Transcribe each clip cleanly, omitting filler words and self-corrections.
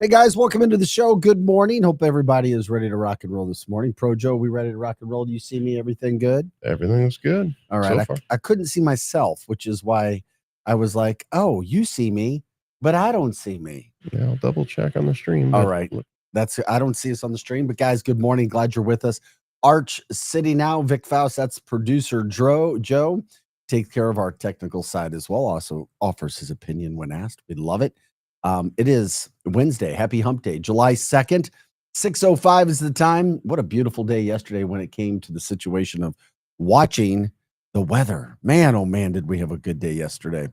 Hey guys, welcome into the show. Good morning. Hope everybody is ready to rock and roll this morning. Pro Joe, we ready to rock and roll? Do you see me? Everything good? Everything's good. All right. So far. I couldn't see myself, which is why I was like, oh, you see me, but I don't see me. Yeah, I'll double check on the stream. All right. I don't see us on the stream, but guys, good morning. Glad you're with us. Arch City now, Vic Faust, that's producer Joe. Takes care of our technical side as well. Also offers his opinion when asked. We love it. It is Wednesday. Happy Hump Day, July 2nd. 6:05 is the time. What a beautiful day yesterday when it came to the situation of watching the weather. Man, oh man, did we have a good day yesterday.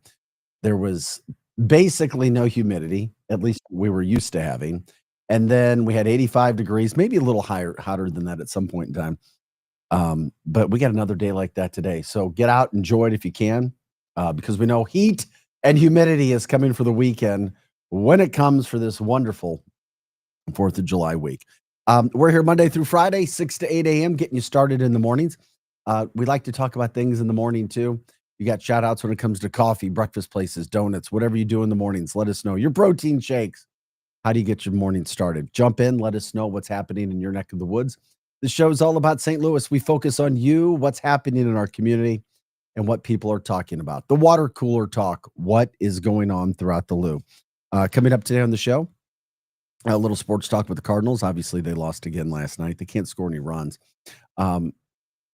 There was basically no humidity, at least we were used to having. And then we had 85 degrees, maybe a little hotter than that at some point in time. But we got another day like that today. So get out, enjoy it if you can, because we know heat and humidity is coming for the weekend when it comes for this wonderful 4th of July week. We're here Monday through Friday, 6 to 8 a.m., getting you started in the mornings. We like to talk about things in the morning, too. You got shout outs when it comes to coffee, breakfast places, donuts, whatever you do in the mornings. Let us know. Your protein shakes. How do you get your morning started? Jump in. Let us know what's happening in your neck of the woods. The show is all about St. Louis. We focus on you, what's happening in our community, and what people are talking about. The water cooler talk, what is going on throughout the Lou. Coming up today on the show, a little sports talk with the Cardinals. Obviously, they lost again last night. They can't score any runs.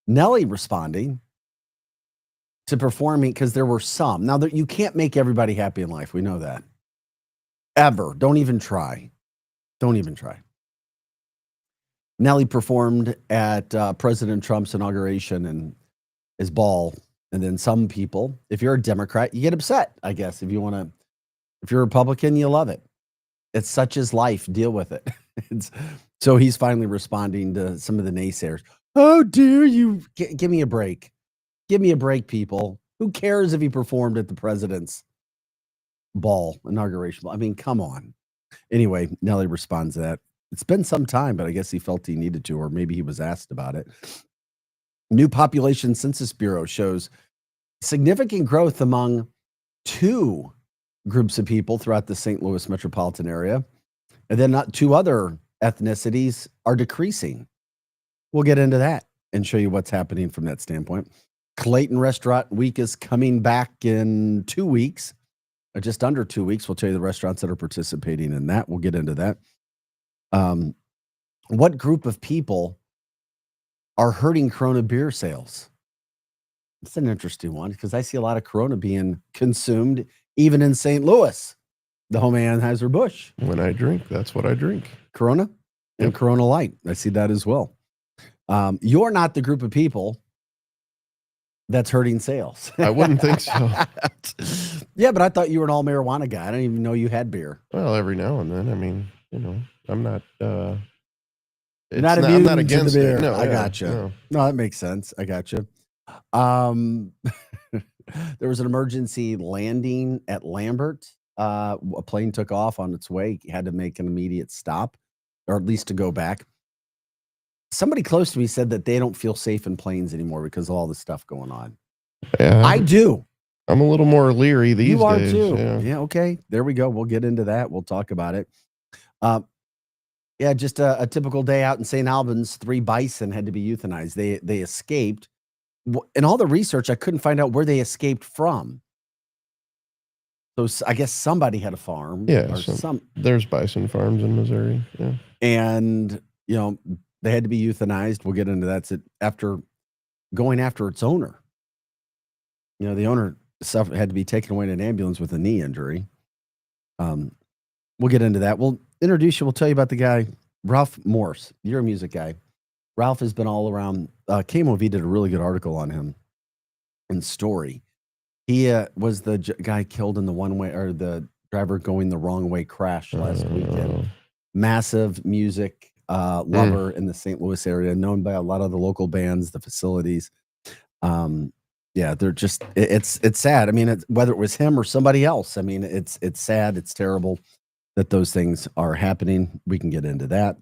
Nelly responding to performing because there were some. Now, you can't make everybody happy in life. We know that. Ever. Don't even try. Don't even try. Nelly performed at President Trump's inauguration and his ball. And then some people, if you're a Democrat, you get upset, I guess. If you're a Republican, you love it. It's such as life. Deal with it. So he's finally responding to some of the naysayers. Oh, dare you? Give me a break. Give me a break, people. Who cares if he performed at the president's ball, inauguration ball? I mean, come on. Anyway, Nelly responds to that. It's been some time, but I guess he felt he needed to, or maybe he was asked about it. New Population Census Bureau shows significant growth among two groups of people throughout the St. Louis metropolitan area. And then two other ethnicities are decreasing. We'll get into that and show you what's happening from that standpoint. Clayton Restaurant Week is coming back in 2 weeks, or just under 2 weeks. We'll tell you the restaurants that are participating in that. We'll get into that. What group of people are hurting Corona beer sales? It's an interesting one because I see a lot of Corona being consumed even in St. Louis, the home of Anheuser-Busch. When I drink, that's what I drink. Corona and Corona Light. I see that as well. You're not the group of people that's hurting sales. I wouldn't think so. Yeah, but I thought you were an all marijuana guy. I didn't even know you had beer. Well, every now and then. I mean, I'm not. I'm not against the beer. No, I gotcha. No, that makes sense. I gotcha. There was an emergency landing at Lambert. A plane took off on its way. He had to make an immediate stop, or at least to go back. Somebody close to me said that they don't feel safe in planes anymore because of all this stuff going on. Yeah, I do. I'm a little more leery these days. You are too. Yeah, okay. There we go. We'll get into that. We'll talk about it. Yeah, just a typical day out in St. Albans. 3 bison had to be euthanized. They escaped. In all the research, I couldn't find out where they escaped from. So I guess somebody had a farm. Yeah, there's bison farms in Missouri. Yeah, and they had to be euthanized. We'll get into that. After going after its owner. The owner had to be taken away in an ambulance with a knee injury. We'll get into that. We'll introduce you. We'll tell you about the guy, Ralph Morse. You're a music guy. Ralph has been all around. KMOV did a really good article on him and story. He was the guy killed in the one-way, or the driver going the wrong way crash last weekend. Massive music lover in the St. Louis area, known by a lot of the local bands, the facilities. Yeah, they're just, it's sad. I mean, whether it was him or somebody else, I mean, it's sad. It's terrible that those things are happening. We can get into that.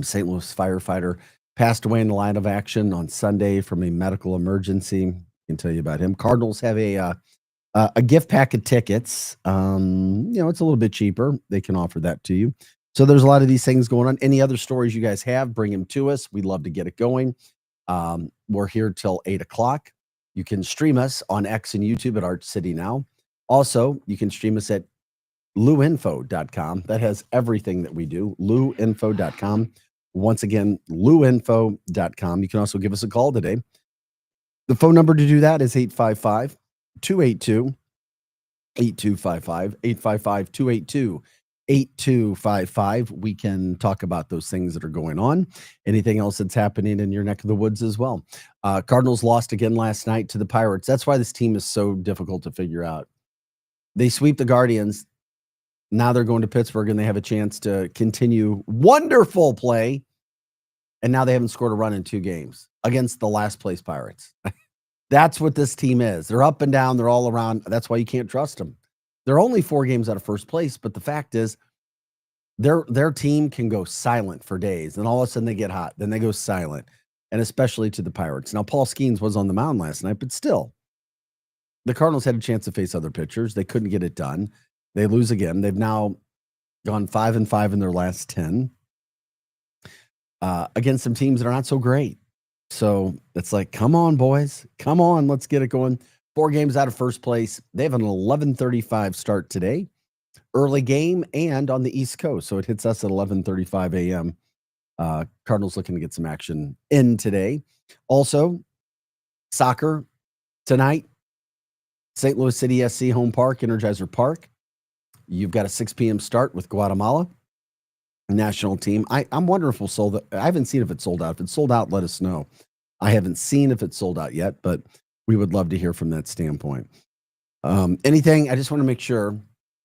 St. Louis firefighter passed away in the line of action on Sunday from a medical emergency. I can tell you about him. Cardinals have a A gift pack of tickets. It's a little bit cheaper. They can offer that to you. So there's a lot of these things going on. Any other stories you guys have, bring them to us. We'd love to get it going. We're here till 8:00. You can stream us on X and YouTube at Arch City Now. Also, you can stream us at luinfo.com. That has everything that we do. luinfo.com. Once again, luinfo.com. You can also give us a call today. The phone number to do that is 855-282-8255, 855-282-8255. We can talk about those things that are going on, anything else that's happening in your neck of the woods as well. Cardinals lost again last night to the Pirates. That's why this team is so difficult to figure out. They sweep the Guardians. Now they're going to Pittsburgh and they have a chance to continue wonderful play. And now they haven't scored a run in 2 games against the last place Pirates. That's what this team is. They're up and down. They're all around. That's why you can't trust them. They're only 4 games out of first place. But the fact is, their team can go silent for days. And all of a sudden they get hot. Then they go silent. And especially to the Pirates. Now, Paul Skeens was on the mound last night, but still, the Cardinals had a chance to face other pitchers. They couldn't get it done. They lose again. They've now gone 5-5 in their last 10 against some teams that are not so great. So it's like, come on, boys. Come on. Let's get it going. 4 games out of first place. They have an 11:35 start today. Early game and on the East Coast. So it hits us at 11:35 a.m. Cardinals looking to get some action in today. Also, soccer tonight. St. Louis City SC home park, Energizer Park. You've got a 6 p.m. start with Guatemala national team. I'm wondering if we'll sold it. I haven't seen if it's sold out. If it's sold out, let us know. I haven't seen if it's sold out yet, but we would love to hear from that standpoint. Anything, I just want to make sure,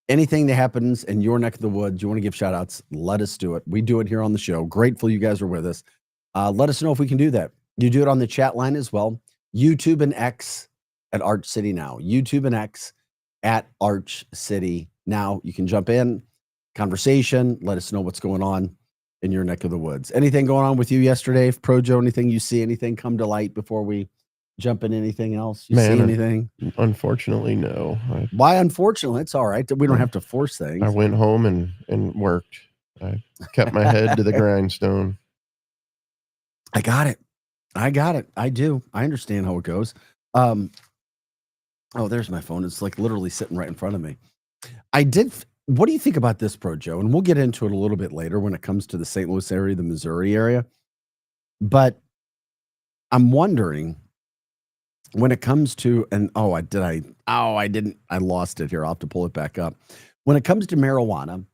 anything that happens in your neck of the woods, you want to give shout outs, let us do it. We do it here on the show. Grateful you guys are with us. Let us know if we can do that. You do it on the chat line as well. YouTube and X at Arch City Now. YouTube and X at Arch City Now. You can jump in, conversation, let us know what's going on in your neck of the woods. Anything going on with you yesterday? Pro Joe, anything you see, anything come to light before we jump in anything else? You see anything? Unfortunately, no. Why unfortunately? It's all right. We don't have to force things. I went home and worked. I kept my head to the grindstone. I got it. I do. I understand how it goes. Oh, there's my phone. It's like literally sitting right in front of me. What do you think about this, Pro Joe? And we'll get into it a little bit later when it comes to the St. Louis area, the Missouri area. But I'm wondering when it comes to, and I lost it here. I'll have to pull it back up. When it comes to marijuana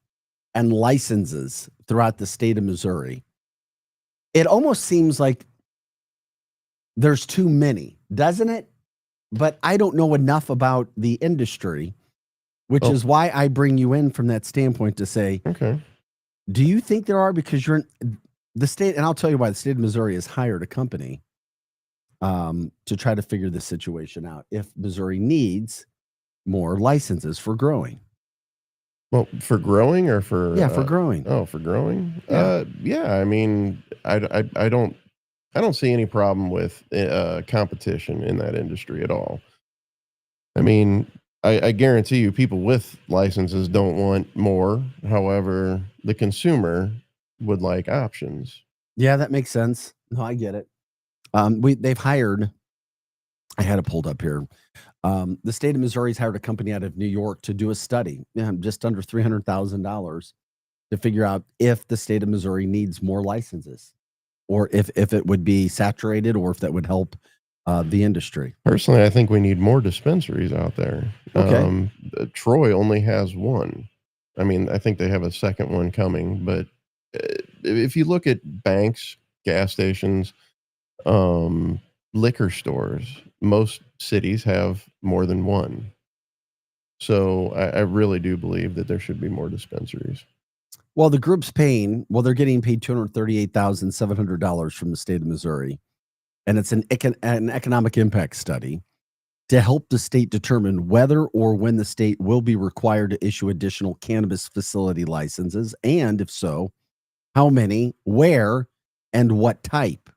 and licenses throughout the state of Missouri, it almost seems like there's too many, doesn't it? But I don't know enough about the industry, which is why I bring you in from that standpoint to say, okay, do you think there are? Because you're in the state, and I'll tell you why the state of Missouri has hired a company to try to figure this situation out. If Missouri needs more licenses for growing. Well, for growing or for for growing. Oh, for growing. Yeah. I mean, I don't see any problem with competition in that industry at all. I mean, I guarantee you people with licenses don't want more. However, the consumer would like options. Yeah, that makes sense. No, I get it. They've hired, I had it pulled up here. The state of Missouri's hired a company out of New York to do a study, just under $300,000 to figure out if the state of Missouri needs more licenses or if it would be saturated or if that would help the industry. Personally, I think we need more dispensaries out there. Okay. Troy only has one. I mean, I think they have a second one coming, but if you look at banks, gas stations, liquor stores, most cities have more than one. So I really do believe that there should be more dispensaries. Well, the group's they're getting paid $238,700 from the state of Missouri. And it's an economic impact study to help the state determine whether or when the state will be required to issue additional cannabis facility licenses. And if so, how many, where, and what type.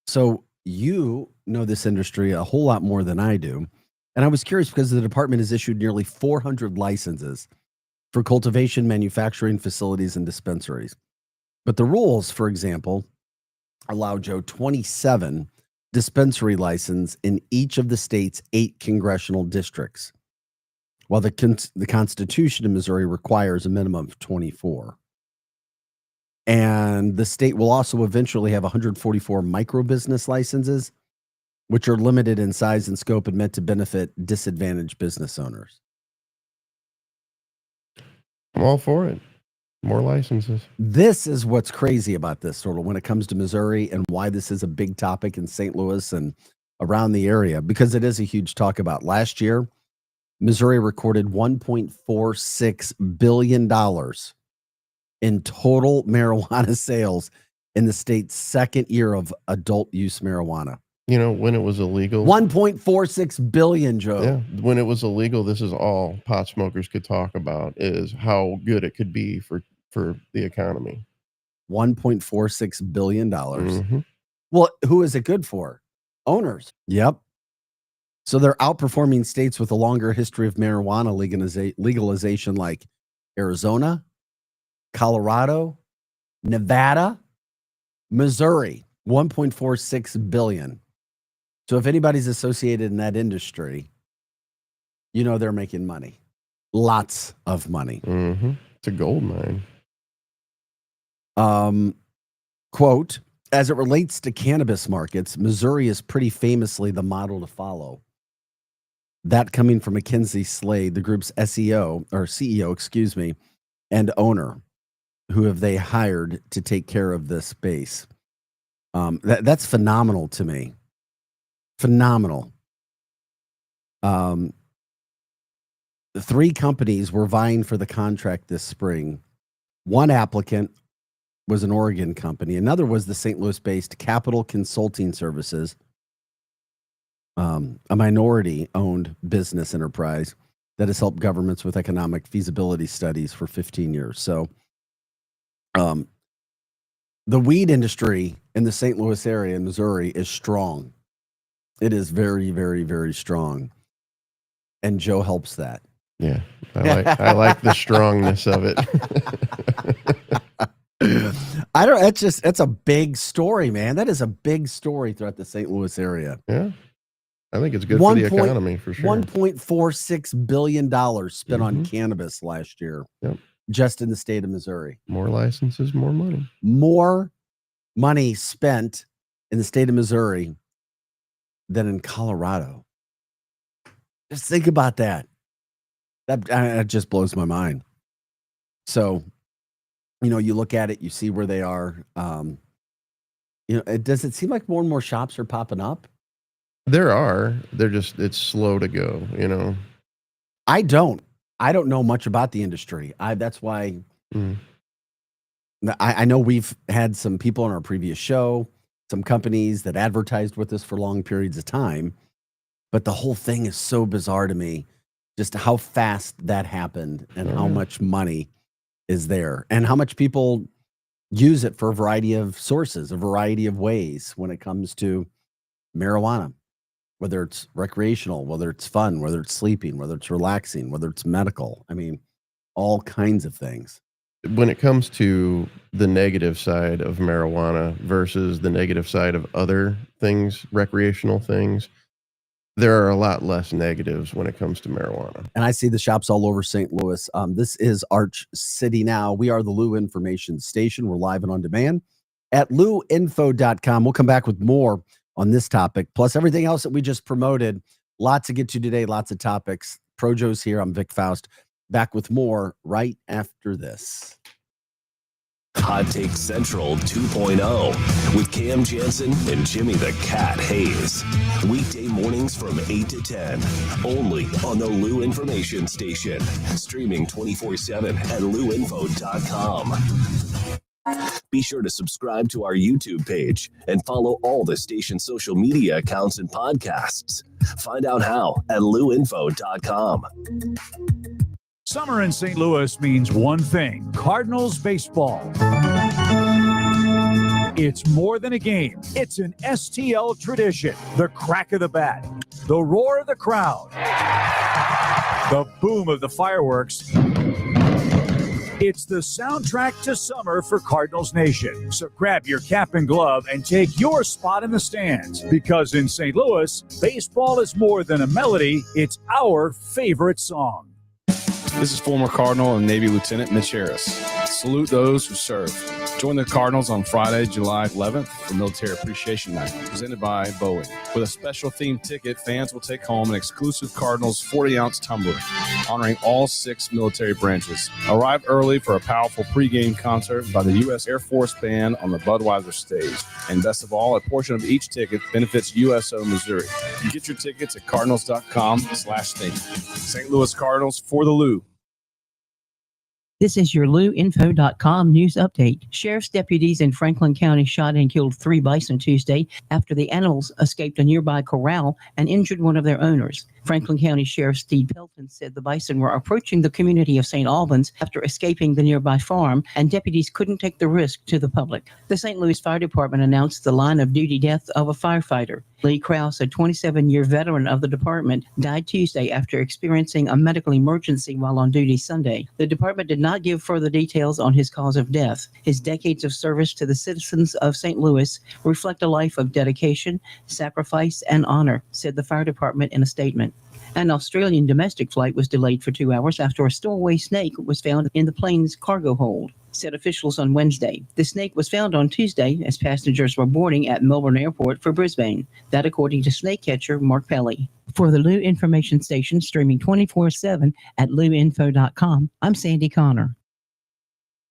So you know this industry a whole lot more than I do. And I was curious because the department has issued nearly 400 licenses for cultivation, manufacturing facilities, and dispensaries. But the rules, for example, allow Joe 27 dispensary license in each of the state's 8 congressional districts, while the Constitution in Missouri requires a minimum of 24. And the state will also eventually have 144 micro-business licenses, which are limited in size and scope and meant to benefit disadvantaged business owners. I'm all for it. More licenses. This is what's crazy about this, sort of, when it comes to Missouri and why this is a big topic in St. Louis and around the area, because it is a huge talk about. Last year, Missouri recorded $1.46 billion in total marijuana sales in the state's second year of adult use marijuana. You know, when it was illegal, 1.46 billion, Joe. yeah, when it was illegal, this is all pot smokers could talk about, is how good it could be for the economy. $1.46 billion. Mm-hmm. Well, who is it good for? Owners. Yep. So they're outperforming states with a longer history of marijuana legalization like Arizona, Colorado, Nevada, Missouri. 1.46 billion. So if anybody's associated in that industry, you know they're making money. Lots of money. Mm-hmm. It's a gold mine. Quote, as it relates to cannabis markets, Missouri is pretty famously the model to follow. That coming from Mackenzie Slade, the group's CEO, and owner, who have they hired to take care of this space. That's phenomenal to me. Phenomenal. The 3 companies were vying for the contract this spring. One applicant was an Oregon company. Another was the St. Louis-based Capital Consulting Services, a minority-owned business enterprise that has helped governments with economic feasibility studies for 15 years. So the weed industry in the St. Louis area in Missouri is strong. It is very, very, very strong. And Joe helps that. Yeah. I like the strongness of it. It's a big story, man. That is a big story throughout the St. Louis area. Yeah. I think it's good for the economy for sure. $1.46 billion spent on cannabis last year. Yep. Just in the state of Missouri. More licenses, more money. More money spent in the state of Missouri than in Colorado. Just think about that. That just blows my mind. So, you look at it, you see where they are. Does it seem like more and more shops are popping up? There are. It's slow to go, I don't know much about the industry. That's why I know we've had some people on our previous show, some companies that advertised with us for long periods of time, but the whole thing is so bizarre to me, just how fast that happened and how much money is there and how much people use it for a variety of sources, a variety of ways when it comes to marijuana. Whether it's recreational, whether it's fun, whether it's sleeping, whether it's relaxing, whether it's medical. I mean, all kinds of things. When it comes to the negative side of marijuana versus the negative side of other things, recreational things, there are a lot less negatives when it comes to marijuana. And I see the shops all over St. Louis. This is Arch City Now. We are the Lou Information Station. We're live and on demand at louinfo.com. We'll come back with more on this topic, plus everything else that we just promoted. Lots to get to today, lots of topics. Projo's here. I'm Vic Faust. Back with more right after this. Hot Take Central 2.0 with Cam Jansen and Jimmy the Cat Hayes. Weekday mornings from 8 to 10, only on the Lou Information Station. Streaming 24/7 at louinfo.com. Be sure to subscribe to our YouTube page and follow all the station's social media accounts and podcasts. Find out how at louinfo.com. Summer in St. Louis means one thing: Cardinals baseball. It's more than a game. It's an STL tradition. The crack of the bat, The roar of the crowd, the boom of the fireworks. It's the soundtrack to summer for Cardinals Nation. So grab your cap and glove and take your spot in the stands. Because in St. Louis, baseball is more than a melody, it's our favorite song. This is former Cardinal and Navy Lieutenant Mitch Harris. Salute those who serve. Join the Cardinals on Friday, July 11th for Military Appreciation Night, presented by Boeing. With a special themed ticket, fans will take home an exclusive Cardinals 40-ounce tumbler, honoring all 6 military branches. Arrive early for a powerful pregame concert by the U.S. Air Force Band on the Budweiser stage. And best of all, a portion of each ticket benefits USO Missouri. Get your tickets at cardinals.com/stadium. St. Louis Cardinals for the Lou. This is your LouInfo.com news update. Sheriff's deputies in Franklin County shot and killed 3 bison Tuesday after the animals escaped a nearby corral and injured one of their owners. Franklin County Sheriff Steve Pelton said the bison were approaching the community of St. Albans after escaping the nearby farm, and deputies couldn't take the risk to the public. The St. Louis Fire Department announced the line-of-duty death of a firefighter. Lee Krause, a 27-year veteran of the department, died Tuesday after experiencing a medical emergency while on duty Sunday. The department did not give further details on his cause of death. His decades of service to the citizens of St. Louis reflect a life of dedication, sacrifice, and honor, said the fire department in a statement. An Australian domestic flight was delayed for 2 hours after a stowaway snake was found in the plane's cargo hold, said officials on Wednesday. The snake was found on Tuesday as passengers were boarding at Melbourne Airport for Brisbane. That according to snake catcher Mark Pelly. For the Lou Information Station, streaming 24/7 at louinfo.com, I'm Sandy Connor.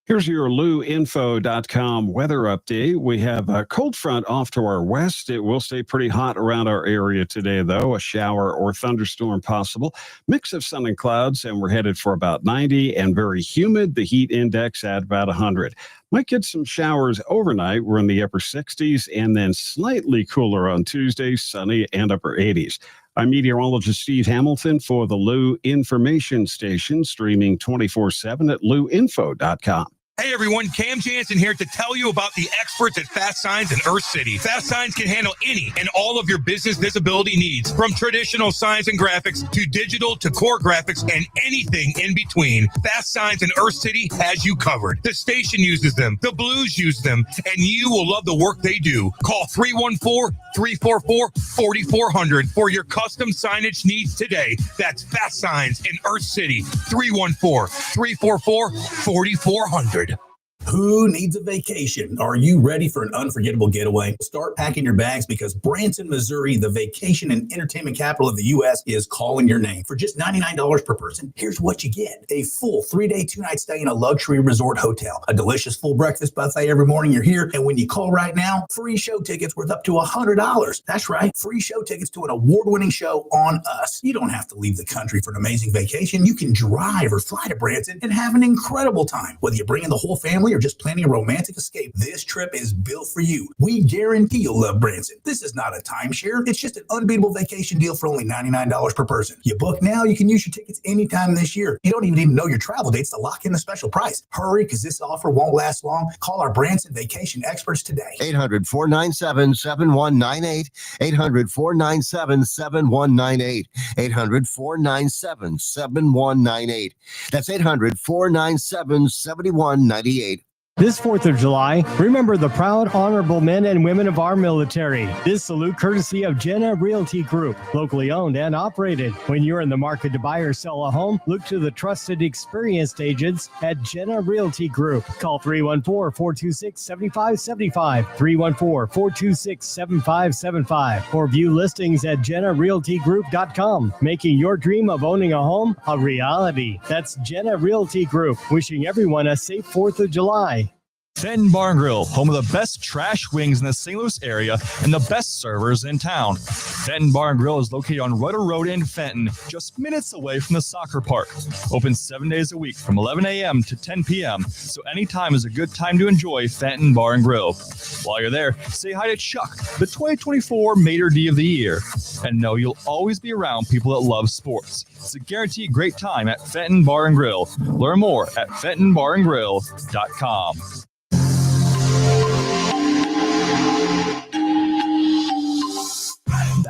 Here's your LouInfo.com weather update. We have a cold front off to our west. It will stay pretty hot around our area today, though. A shower or thunderstorm possible. Mix of sun and clouds, and we're headed for about 90 and very humid. The heat index at about 100. Might get some showers overnight. We're in the upper 60s and then slightly cooler on Tuesday, sunny and upper 80s. I'm meteorologist Steve Hamilton for the Lou Information Station, streaming 24/7 at louinfo.com. Hey everyone, Cam Jansen here to tell you about the experts at Fast Signs in Earth City. Fast Signs can handle any and all of your business visibility needs, from traditional signs and graphics to digital to core graphics and anything in between. Fast Signs in Earth City has you covered. The station uses them, the Blues use them, and you will love the work they do. Call 314-344-4400 for your custom signage needs today. That's Fast Signs in Earth City, 314-344-4400. Who needs a vacation? Are you ready for an unforgettable getaway? Start packing your bags because Branson, Missouri, the vacation and entertainment capital of the U.S., is calling your name. For just $99 per person, here's what you get. A full 3-day, 2-night stay in a luxury resort hotel. A delicious full breakfast buffet every morning you're here. And when you call right now, free show tickets worth up to $100. That's right. Free show tickets to an award-winning show on us. You don't have to leave the country for an amazing vacation. You can drive or fly to Branson and have an incredible time. Whether you bring in the whole family or just planning a romantic escape, this trip is built for you. We guarantee you'll love Branson. This is not a timeshare. It's just an unbeatable vacation deal for only $99 per person. You book now, you can use your tickets anytime this year. You don't even need to know your travel dates to lock in the special price. Hurry, because this offer won't last long. Call our Branson vacation experts today. 800-497-7198. 800-497-7198. 800-497-7198. That's 800-497-7198. This 4th of July, remember the proud, honorable men and women of our military. This salute courtesy of Jenna Realty Group, locally owned and operated. When you're in the market to buy or sell a home, look to the trusted, experienced agents at Jenna Realty Group. Call 314-426-7575, 314-426-7575, or view listings at JennaRealtyGroup.com, making your dream of owning a home a reality. That's Jenna Realty Group, wishing everyone a safe 4th of July. Fenton Bar and Grill, home of the best trash wings in the St. Louis area and the best servers in town. Fenton Bar and Grill is located on Rudder Road in Fenton, just minutes away from the soccer park. Open 7 days a week from 11 a.m. to 10 p.m., so anytime is a good time to enjoy Fenton Bar and Grill. While you're there, say hi to Chuck, the 2024 Mater D of the Year. And know you'll always be around people that love sports. It's a guaranteed great time at Fenton Bar and Grill. Learn more at FentonBarandGrill.com.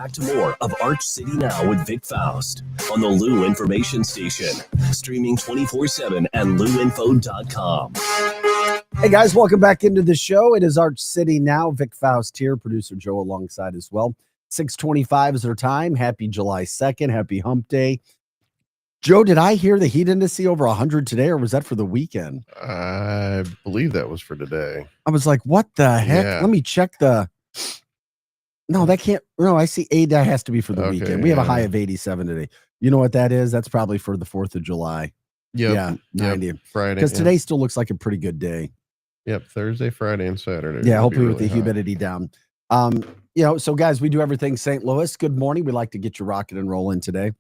back to more of Arch City Now with Vic Faust on the Lou Information Station, streaming 24/7 at louinfo.com. Hey guys, welcome back into the show. It is Arch City Now. Vic Faust here, producer Joe alongside as well. 6:25 is our time. Happy July 2nd. Happy Hump Day. Joe, did I hear the heat index over 100 today, or was that for the weekend? I believe that was for today. I was like, what the heck? Yeah. Let me check the. No, that can't. No, I see 8. That has to be for the weekend. We have a high of 87 today. You know what that is? That's probably for the 4th of July. Yep. Yeah, 90. Friday. Because today still looks like a pretty good day. Yep, Thursday, Friday, and Saturday. Yeah, will be hopefully with really the hot. humidity down. So guys, we do everything St. Louis. Good morning. We like to get you rocking and rolling today.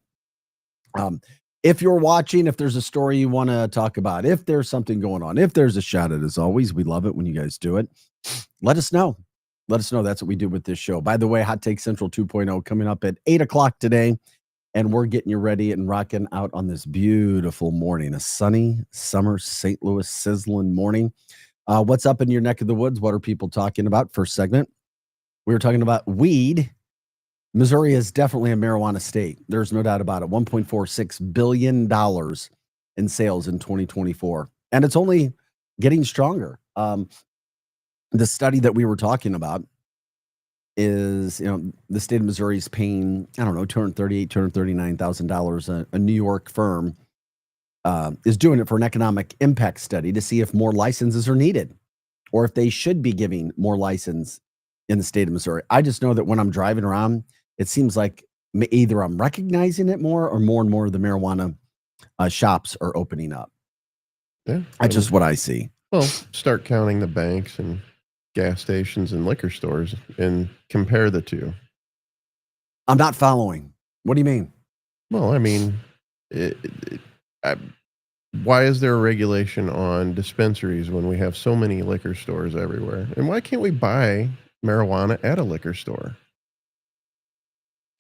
If you're watching, if there's a story you want to talk about, if there's something going on, if there's a shout out, as always, we love it when you guys do it. Let us know. Let us know. That's what we do with this show. By the way, Hot Take Central 2.0 coming up at 8 o'clock today. And we're getting you ready and rocking out on this beautiful morning, a sunny summer St. Louis sizzling morning. What's up in your neck of the woods? What are people talking about? First segment, we were talking about weed. Missouri is definitely a marijuana state. There's no doubt about it. $1.46 billion in sales in 2024. And it's only getting stronger. The study that we were talking about is, the state of Missouri is paying, $239,000. A New York firm is doing it for an economic impact study to see if more licenses are needed or if they should be giving more license in the state of Missouri. I just know that when I'm driving around, it seems like either I'm recognizing it more and more of the marijuana shops are opening up. Yeah. That's just what I see. Well, start counting the banks and gas stations and liquor stores and compare the two. I'm not following. What do you mean? Well, I mean, why is there a regulation on dispensaries when we have so many liquor stores everywhere? And why can't we buy marijuana at a liquor store?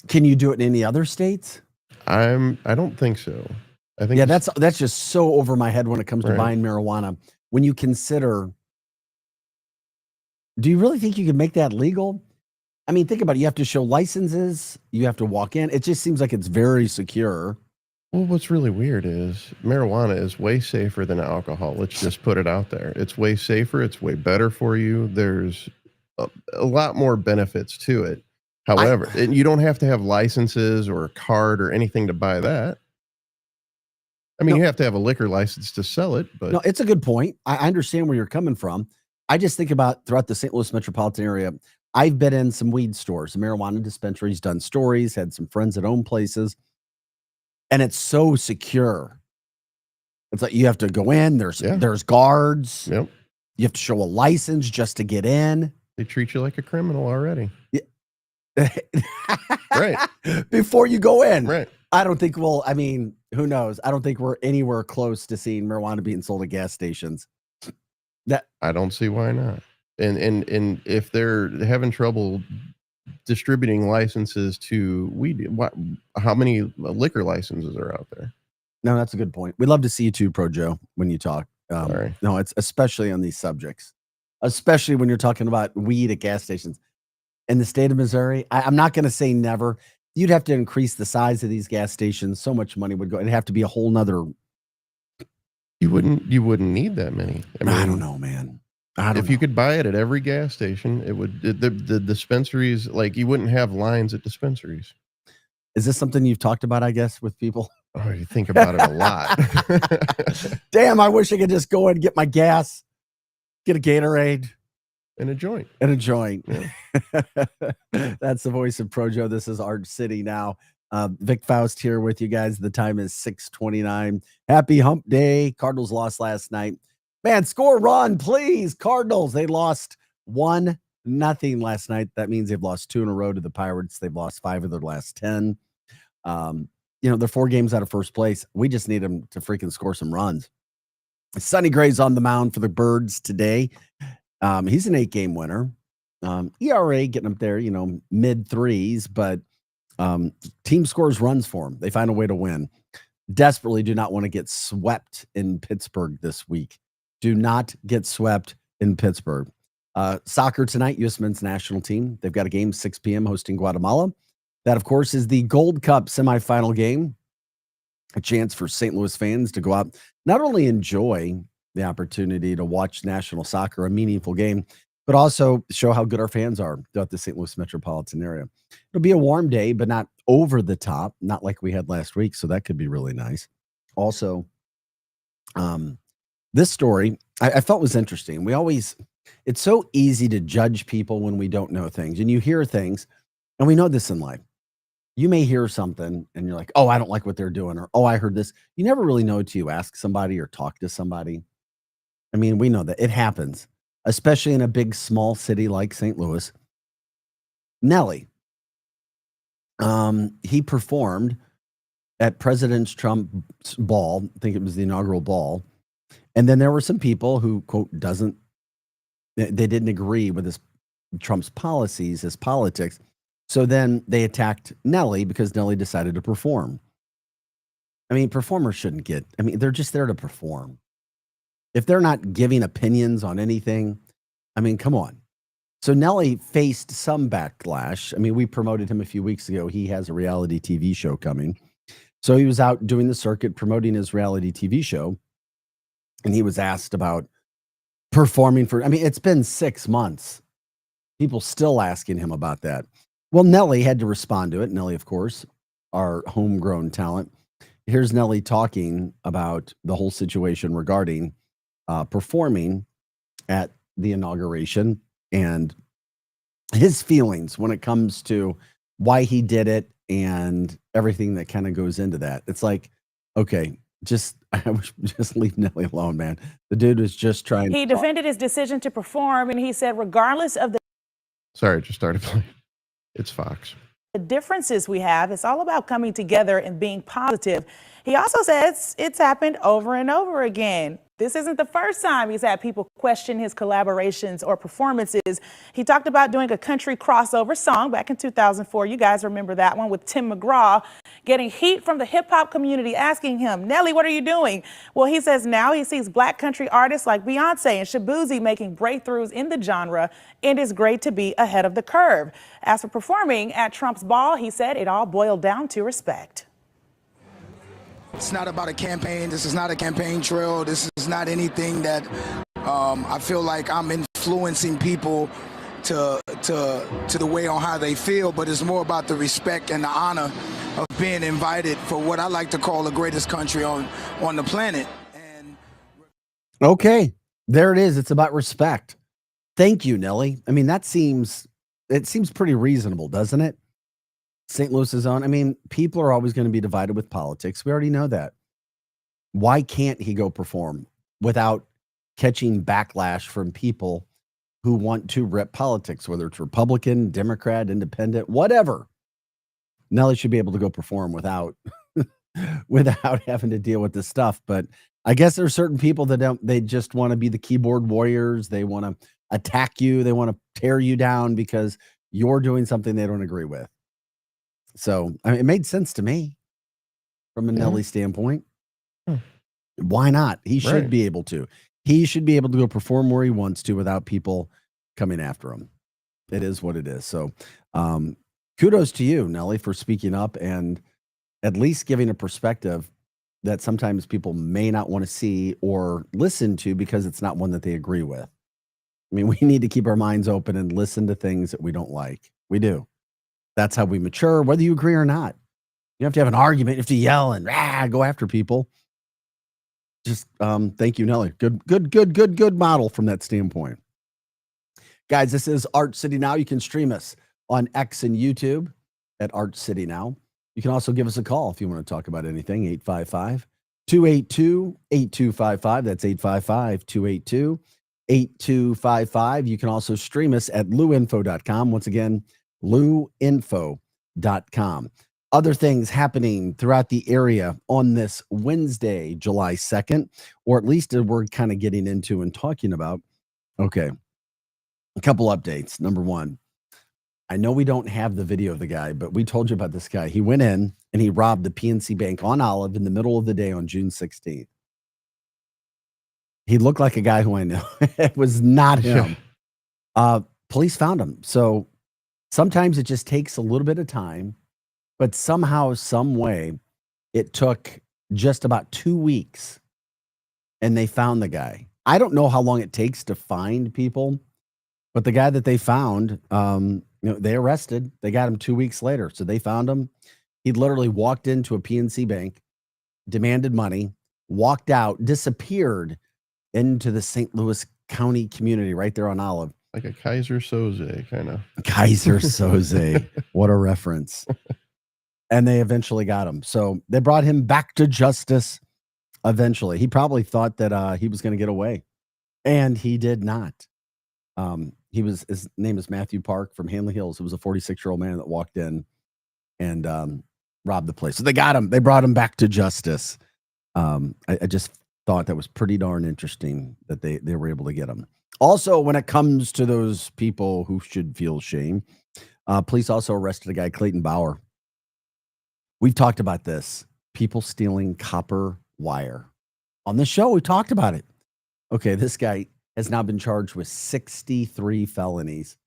Can you do it in any other states? I don't think so. I think that's just so over my head when it comes to Right. buying marijuana. When you consider, do you really think you can make that legal? I mean, think about it. You have to show licenses. You have to walk in. It just seems like it's very secure. Well, what's really weird is marijuana is way safer than alcohol. Let's just put it out there. It's way safer. It's way better for you. There's a lot more benefits to it. However, and you don't have to have licenses or a card or anything to buy that. I mean, No. you have to have a liquor license to sell it, but No, it's a good point. I understand where you're coming from. I just think about throughout the St. Louis metropolitan area, I've been in some weed stores, marijuana dispensaries, done stories, had some friends that own places, and it's so secure. It's like you have to go in, there's guards. Yep. You have to show a license just to get in. They treat you like a criminal already. Right. Before you go in. Right. I don't think who knows? I don't think we're anywhere close to seeing marijuana being sold at gas stations. I don't see why not. And if they're having trouble distributing licenses to weed, how many liquor licenses are out there? No, that's a good point. We love to see you too, Pro Joe, when you talk. Sorry. No, it's especially on these subjects, especially when you're talking about weed at gas stations. In the state of Missouri, I'm not going to say never. You'd have to increase the size of these gas stations. So much money would go. It'd have to be a whole nother. You wouldn't need that many. I don't know, man. If you could buy it at every gas station, it would the dispensaries, like you wouldn't have lines at dispensaries. Is this something you've talked about, I guess, with people? Oh, you think about it a lot. Damn, I wish I could just go and get my gas, get a Gatorade. And a joint. Yeah. That's the voice of Projo. This is Arch City Now. Vic Faust here with you guys. The time is 6:29. Happy Hump Day. Cardinals lost last night. Man, score run, please. Cardinals, they lost 1-0 last night. That means they've lost 2 in a row to the Pirates. They've lost 5 of their last 10. They're 4 games out of first place. We just need them to freaking score some runs. Sonny Gray's on the mound for the Birds today. He's an 8-game winner. ERA getting up there, mid 3s, but team scores runs for them. They find a way to win. Desperately do not want to get swept in Pittsburgh this week. Do not get swept in Pittsburgh. Soccer tonight, U.S. men's national team. They've got a game 6 p.m. hosting Guatemala. That, of course, is the Gold Cup semifinal game. A chance for St. Louis fans to go out, not only enjoy the opportunity to watch national soccer, a meaningful game, but also show how good our fans are throughout the St. Louis metropolitan area. It'll be a warm day, but not over the top, not like we had last week. So that could be really nice. Also, this story I felt was interesting. It's so easy to judge people when we don't know things, and you hear things, and we know this in life. You may hear something and you're like, oh, I don't like what they're doing, or oh, I heard this. You never really know until you ask somebody or talk to somebody. I mean, we know that it happens, especially in a big, small city like St. Louis. Nelly, he performed at President Trump's ball. I think it was the inaugural ball. And then there were some people who, quote, they didn't agree with Trump's policies, his politics. So then they attacked Nelly because Nelly decided to perform. I mean, performers shouldn't they're just there to perform. If they're not giving opinions on anything, I mean, come on. So Nelly faced some backlash. I mean, we promoted him a few weeks ago. He has a reality TV show coming. So he was out doing the circuit promoting his reality TV show. And he was asked about performing it's been 6 months. People still asking him about that. Well, Nelly had to respond to it. Nelly, of course, our homegrown talent. Here's Nelly talking about the whole situation regarding performing at the inauguration and his feelings when it comes to why he did it and everything that kind of goes into that. It's like, okay, just leave Nelly alone, man. The dude was just trying. He defended his decision to perform, and he said, regardless of the Sorry, it just started playing. It's Fox. The differences we have, it's all about coming together and being positive. He also says it's happened over and over again. This isn't the first time he's had people question his collaborations or performances. He talked about doing a country crossover song back in 2004. You guys remember that one with Tim McGraw, getting heat from the hip hop community asking him, Nelly, what are you doing? Well, he says now he sees black country artists like Beyonce and Shabuzi making breakthroughs in the genre, and it's great to be ahead of the curve. As for performing at Trump's ball, he said it all boiled down to respect. It's not about a campaign. This is not a campaign trail. This is not anything that I feel like I'm influencing people to the way on how they feel, but it's more about the respect and the honor of being invited for what I like to call the greatest country on the planet. Okay, there it is. It's about respect. Thank you, Nelly. I mean, it seems pretty reasonable, doesn't it? St. Louis's own. I mean, people are always going to be divided with politics. We already know that. Why can't he go perform without catching backlash from people who want to rip politics, whether it's Republican, Democrat, Independent, whatever? Nelly should be able to go perform without having to deal with this stuff. But I guess there are certain people that they just want to be the keyboard warriors. They want to attack you. They want to tear you down because you're doing something they don't agree with. So I mean, it made sense to me from a Nelly standpoint. Why not? He should be able to. He should be able to go perform where he wants to without people coming after him. It is what it is. So kudos to you, Nelly, for speaking up and at least giving a perspective that sometimes people may not want to see or listen to because it's not one that they agree with. I mean, we need to keep our minds open and listen to things that we don't like. We do. That's how we mature, whether you agree or not. You have to have an argument. You have to yell and go after people. Just thank you, Nelly. Good model from that standpoint. Guys, this is Art City Now. You can stream us on X and YouTube at Art City Now. You can also give us a call if you want to talk about anything. 855-282-8255. That's 855-282-8255. You can also stream us at luinfo.com. Once again, luinfo.com. Other things happening throughout the area on this Wednesday, July 2nd, or at least we're kind of getting into and talking about. Okay. A couple updates. Number one, I know we don't have the video of the guy, but we told you about this guy. He went in and he robbed the PNC Bank on Olive in the middle of the day on June 16th. He looked like a guy who I know. It was not him. Police found him. So sometimes it just takes a little bit of time But somehow, some way, it took just about 2 weeks and they found the guy. I don't know how long it takes to find people, but the guy that they found, they arrested. They got him 2 weeks later. So they found him. He literally walked into a PNC bank, demanded money, walked out, disappeared into the St. Louis County community right there on Olive. Like a Kaiser Soze kind of. Kaiser Soze. What a reference. And they eventually got him. So they brought him back to justice eventually. He probably thought that he was going to get away, and he did not. His name is Matthew Park from Hanley Hills. It was a 46-year-old man that walked in and robbed the place. So they got him. They brought him back to justice. I just thought that was pretty darn interesting that they were able to get him. Also, when it comes to those people who should feel shame, police also arrested a guy, Clayton Bauer. We've talked about this. People stealing copper wire. On the show, we talked about it. Okay, this guy has now been charged with 63 felonies.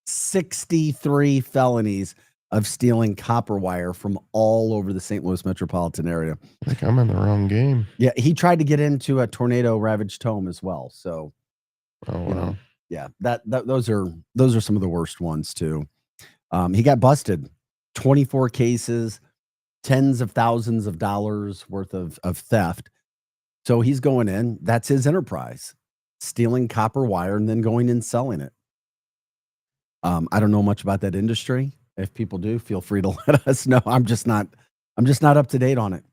63 felonies of stealing copper wire from all over the St. Louis metropolitan area. I think I'm in the wrong game. Yeah, he tried to get into a tornado-ravaged home as well. So, yeah, those are some of the worst ones too. He got busted. 24 cases, tens of thousands of dollars worth of theft. So he's going in. That's his enterprise, stealing copper wire and then going and selling it. I don't know much about that industry. If people do, feel free to let us know. I'm just not up to date on it.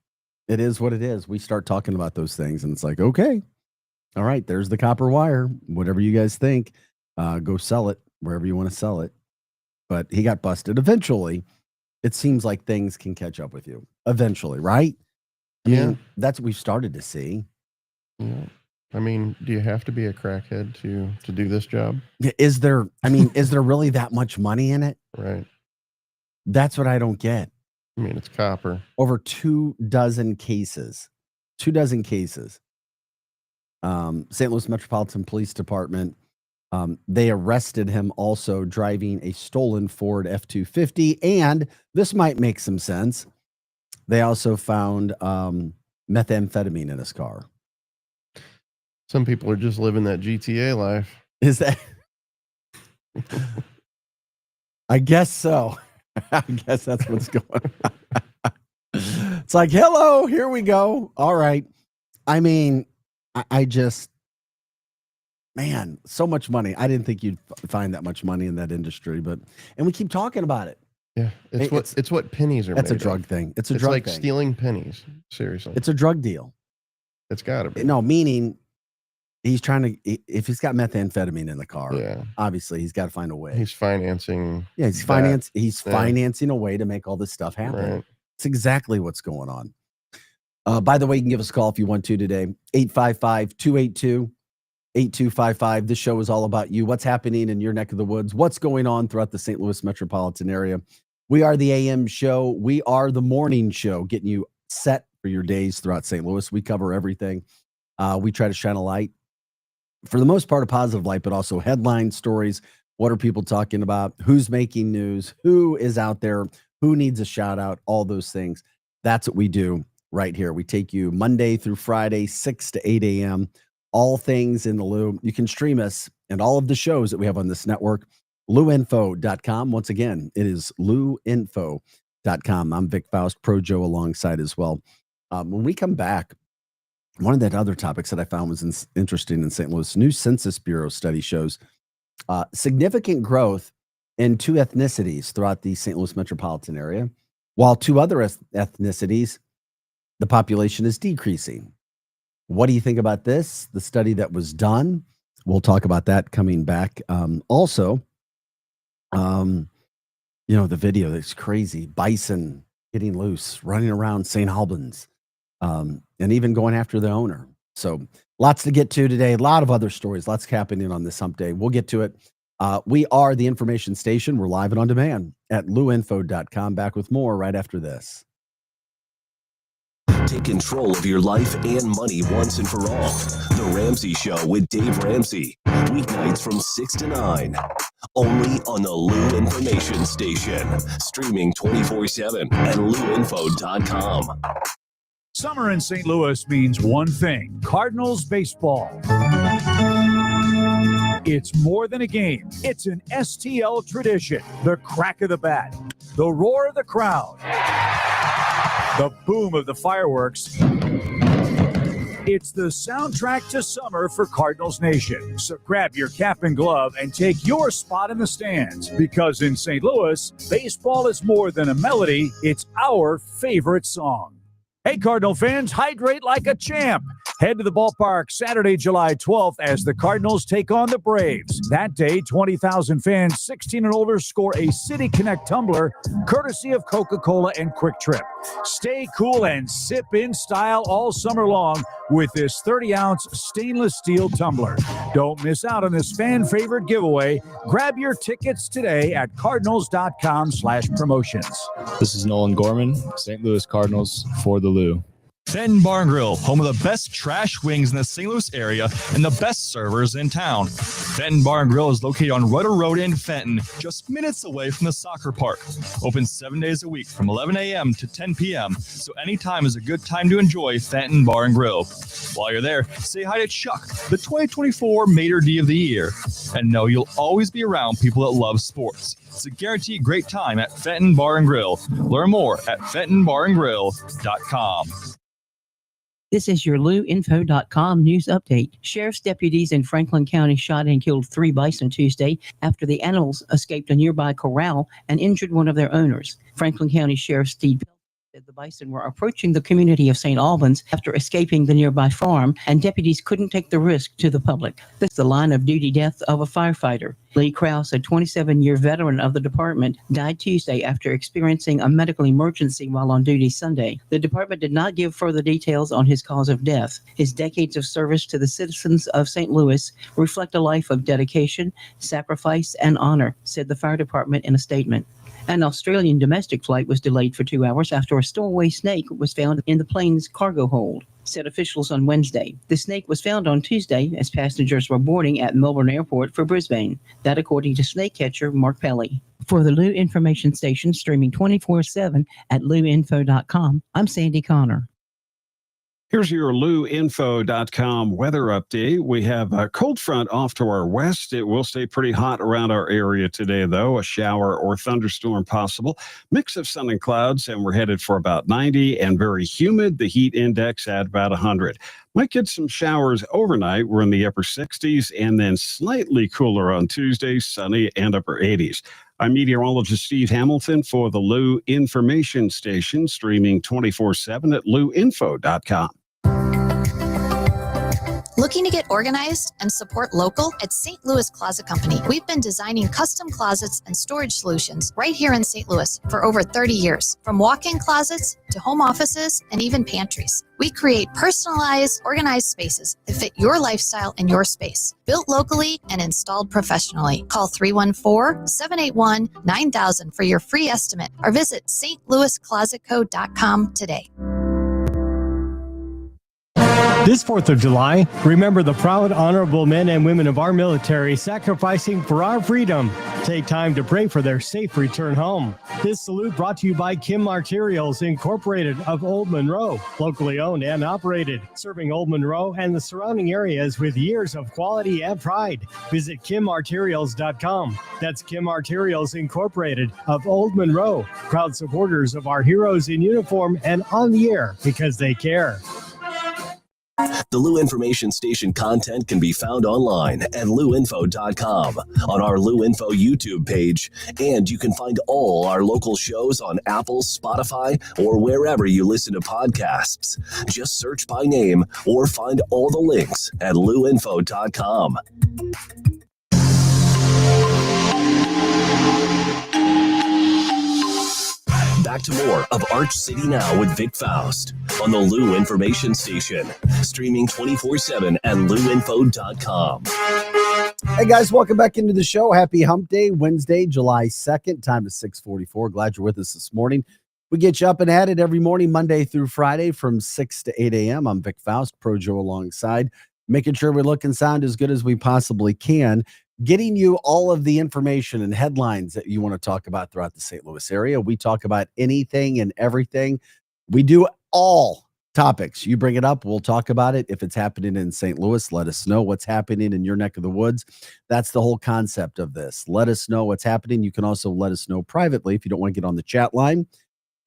It is what it is. We start talking about those things and it's like, okay, all right, there's the copper wire. Whatever you guys think, go sell it wherever you want to sell it. But he got busted. Eventually, it seems like things can catch up with you. Eventually, right? I mean, that's what we've started to see. Yeah. I mean, do you have to be a crackhead to do this job? Is there really that much money in it? Right. That's what I don't get. I mean, it's copper. Over 24 cases. 24 cases. St. Louis Metropolitan Police Department, they arrested him also driving a stolen Ford F-250. And this might make some sense. They also found methamphetamine in his car. Some people are just living that GTA life. Is that? I guess so. I guess that's what's going on. It's like, hello, here we go. All right. I mean, I just, man, so much money. I didn't think you'd find that much money in that industry, and we keep talking about it. Yeah, it's what pennies are. That's made a drug of. thing. It's a drug like thing. stealing pennies. Seriously, it's a drug deal. It's got to be. No, meaning he's trying to. If he's got methamphetamine in the car, yeah, obviously he's got to find a way. He's financing. Yeah, he's financing a way to make all this stuff happen. Right. It's exactly what's going on. By the way, you can give us a call if you want to today. 855-282-8255. This show is all about you. What's happening in your neck of the woods? What's going on throughout the St. Louis metropolitan area? We are the AM show. We are the morning show, getting you set for your days throughout St. Louis. We cover everything. We try to shine a light, for the most part, a positive light, but also headline stories. What are people talking about? Who's making news? Who is out there? Who needs a shout out? All those things. That's what we do right here. We take you Monday through Friday, 6 to 8 a.m. All things in the Lou. You can stream us and all of the shows that we have on this network. LouInfo.com. Once again, it is LouInfo.com. I'm Vic Faust, Pro Joe alongside as well. When we come back, one of the other topics that I found was interesting in St. Louis. New Census Bureau study shows significant growth in 2 ethnicities throughout the St. Louis metropolitan area, while 2 other ethnicities, the population is decreasing. What do you think about this? The study that was done. We'll talk about that coming back. Also, the video that's crazy. Bison getting loose, running around St. Albans, and even going after the owner. So lots to get to today. A lot of other stories, lots happening on this hump day. We'll get to it. We are the information station. We're live and on demand at LouInfo.com. Back with more right after this. Take control of your life and money once and for all. The Ramsey Show with Dave Ramsey. Weeknights from 6 to 9. only on the Lou Information Station. Streaming 24/7 at louinfo.com. Summer in St. Louis means one thing: Cardinals baseball. It's more than a game. It's an STL tradition. The crack of the bat, the roar of the crowd, the boom of the fireworks. It's the soundtrack to summer for Cardinals Nation. So grab your cap and glove and take your spot in the stands, because in St. Louis, baseball is more than a melody. It's our favorite song. Hey, Cardinal fans, hydrate like a champ. Head to the ballpark Saturday, July 12th as the Cardinals take on the Braves. That day, 20,000 fans 16 and older score a City Connect tumbler courtesy of Coca-Cola and Quick Trip. Stay cool and sip in style all summer long with this 30-ounce stainless steel tumbler. Don't miss out on this fan-favorite giveaway. Grab your tickets today at cardinals.com/promotions. This is Nolan Gorman, St. Louis Cardinals for the Lou. Fenton Bar and Grill, home of the best trash wings in the St. Louis area and the best servers in town. Fenton Bar and Grill is located on Rudder Road in Fenton, just minutes away from the soccer park. Open 7 days a week from 11 a.m. to 10 p.m., so anytime is a good time to enjoy Fenton Bar and Grill. While you're there, say hi to Chuck, the 2024 Mater D of the Year. And know you'll always be around people that love sports. It's a guaranteed great time at Fenton Bar and Grill. Learn more at fentonbarandgrill.com. This is your LouInfo.com news update. Sheriff's deputies in Franklin County shot and killed 3 bison Tuesday after the animals escaped a nearby corral and injured one of their owners. Franklin County Sheriff Steve said the bison were approaching the community of St. Albans after escaping the nearby farm, and deputies couldn't take the risk to the public. This is the line of duty death of a firefighter. Lee Krause, a 27-year veteran of the department, died Tuesday after experiencing a medical emergency while on duty Sunday. The department did not give further details on his cause of death. His decades of service to the citizens of St. Louis reflect a life of dedication, sacrifice, and honor, said the fire department in a statement. An Australian domestic flight was delayed for 2 hours after a stowaway snake was found in the plane's cargo hold, said officials on Wednesday. The snake was found on Tuesday as passengers were boarding at Melbourne Airport for Brisbane. That according to snake catcher Mark Pelly. For the Lou Information Station, streaming 24/7 at louinfo.com, I'm Sandy Connor. Here's your louinfo.com weather update. We have a cold front off to our west. It will stay pretty hot around our area today, though. A shower or thunderstorm possible. Mix of sun and clouds, and we're headed for about 90 and very humid. The heat index at about 100. Might get some showers overnight. We're in the upper 60s, and then slightly cooler on Tuesday, sunny and upper 80s. I'm meteorologist Steve Hamilton for the Lou Information Station, streaming 24/7 at louinfo.com. Looking to get organized and support local? At St. Louis Closet Company, we've been designing custom closets and storage solutions right here in St. Louis for over 30 years. From walk-in closets to home offices and even pantries, we create personalized, organized spaces that fit your lifestyle and your space. Built locally and installed professionally. Call 314-781-9000 for your free estimate or visit stlouisclosetco.com today. This 4th of July, remember the proud, honorable men and women of our military sacrificing for our freedom. Take time to pray for their safe return home. This salute brought to you by Kim Arterials Incorporated of Old Monroe, locally owned and operated, serving Old Monroe and the surrounding areas with years of quality and pride. Visit KimArterials.com. That's Kim Arterials Incorporated of Old Monroe, proud supporters of our heroes in uniform and on the air because they care. The Lou Information Station content can be found online at louinfo.com, on our Lou Info YouTube page, and you can find all our local shows on Apple, Spotify, or wherever you listen to podcasts. Just search by name or find all the links at louinfo.com. Back to more of Arch City Now with Vic Faust on the Lou Information Station, streaming 24/7 at louinfo.com. Hey guys, welcome back into the show. Happy Hump Day, Wednesday, July 2nd. Time is 6:44. Glad you're with us this morning. We get you up and at it every morning, Monday through Friday from 6 to 8 a.m. I'm Vic Faust, Pro Joe alongside, making sure we look and sound as good as we possibly can. getting you all of the information and headlines that you want to talk about throughout the St. Louis area. We talk about anything and everything. We do all topics. You bring it up, we'll talk about it. If it's happening in St. Louis, let us know what's happening in your neck of the woods. That's the whole concept of this. Let us know what's happening. You can also let us know privately if you don't want to get on the chat line.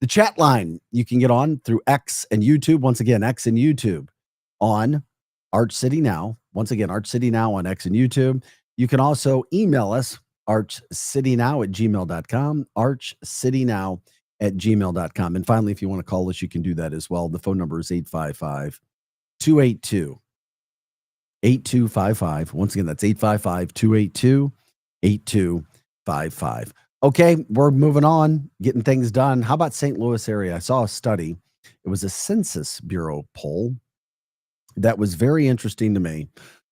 The chat line you can get on through X and YouTube. Once again, X and YouTube on Arch City Now. Once again, Arch City Now on X and YouTube. You can also email us, archcitynow@gmail.com, archcitynow@gmail.com. And finally, if you want to call us, you can do that as well. The phone number is 855-282-8255. Once again, that's 855-282-8255. Okay, we're moving on, getting things done. How about St. Louis area? I saw a study. It was a Census Bureau poll that was very interesting to me.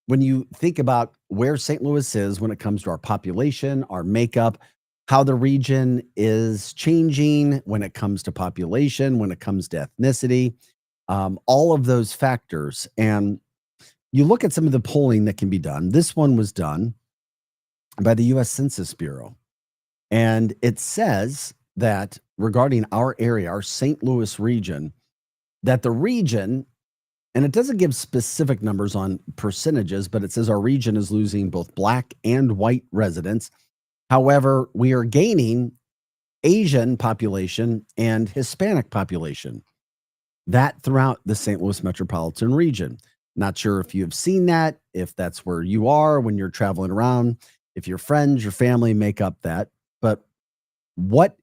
When you think about where St. Louis is when it comes to our population, our makeup, how the region is changing when it comes to population, when it comes to ethnicity, all of those factors. And you look at some of the polling that can be done. This one was done by the U.S. Census Bureau. And it says that regarding our area, our St. Louis region, that the region, and it doesn't give specific numbers on percentages, but it says our region is losing both black and white residents. However, we are gaining Asian population and Hispanic population. That throughout the St. Louis metropolitan region. Not sure if you've seen that, if that's where you are when you're traveling around, if your friends, your family make up that. But what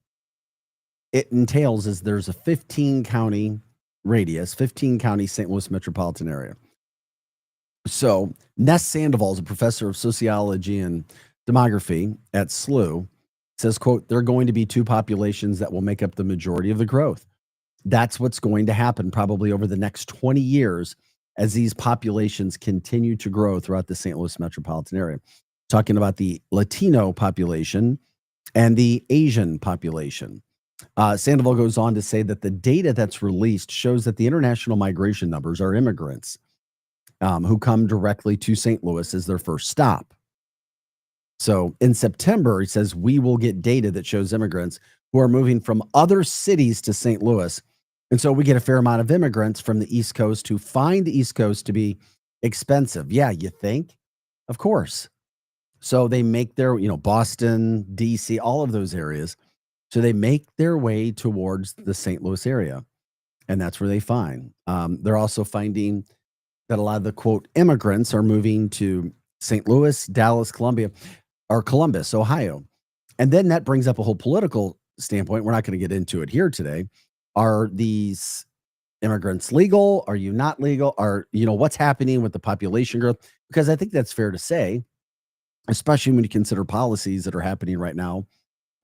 it entails is there's a 15 county radius, 15 county St. Louis metropolitan area. So Ness Sandoval is a professor of sociology and demography at SLU, says, quote, there are going to be two populations that will make up the majority of the growth. That's what's going to happen probably over the next 20 years as these populations continue to grow throughout the St. Louis metropolitan area. Talking about the Latino population and the Asian population. Sandoval goes on to say that the data that's released shows that the international migration numbers are immigrants who come directly to St. Louis as their first stop. So in September, he says, we will get data that shows immigrants who are moving from other cities to St. Louis. And so we get a fair amount of immigrants from the East Coast who find the East Coast to be expensive. Yeah, you think? Of course. So they make their, Boston, DC, all of those areas. So they make their way towards the St. Louis area. And that's where they find. They're also finding that a lot of the, quote, immigrants are moving to St. Louis, Dallas, Columbus, Ohio. And then that brings up a whole political standpoint. We're not going to get into it here today. Are these immigrants legal? Are you not legal? What's happening with the population growth? Because I think that's fair to say, especially when you consider policies that are happening right now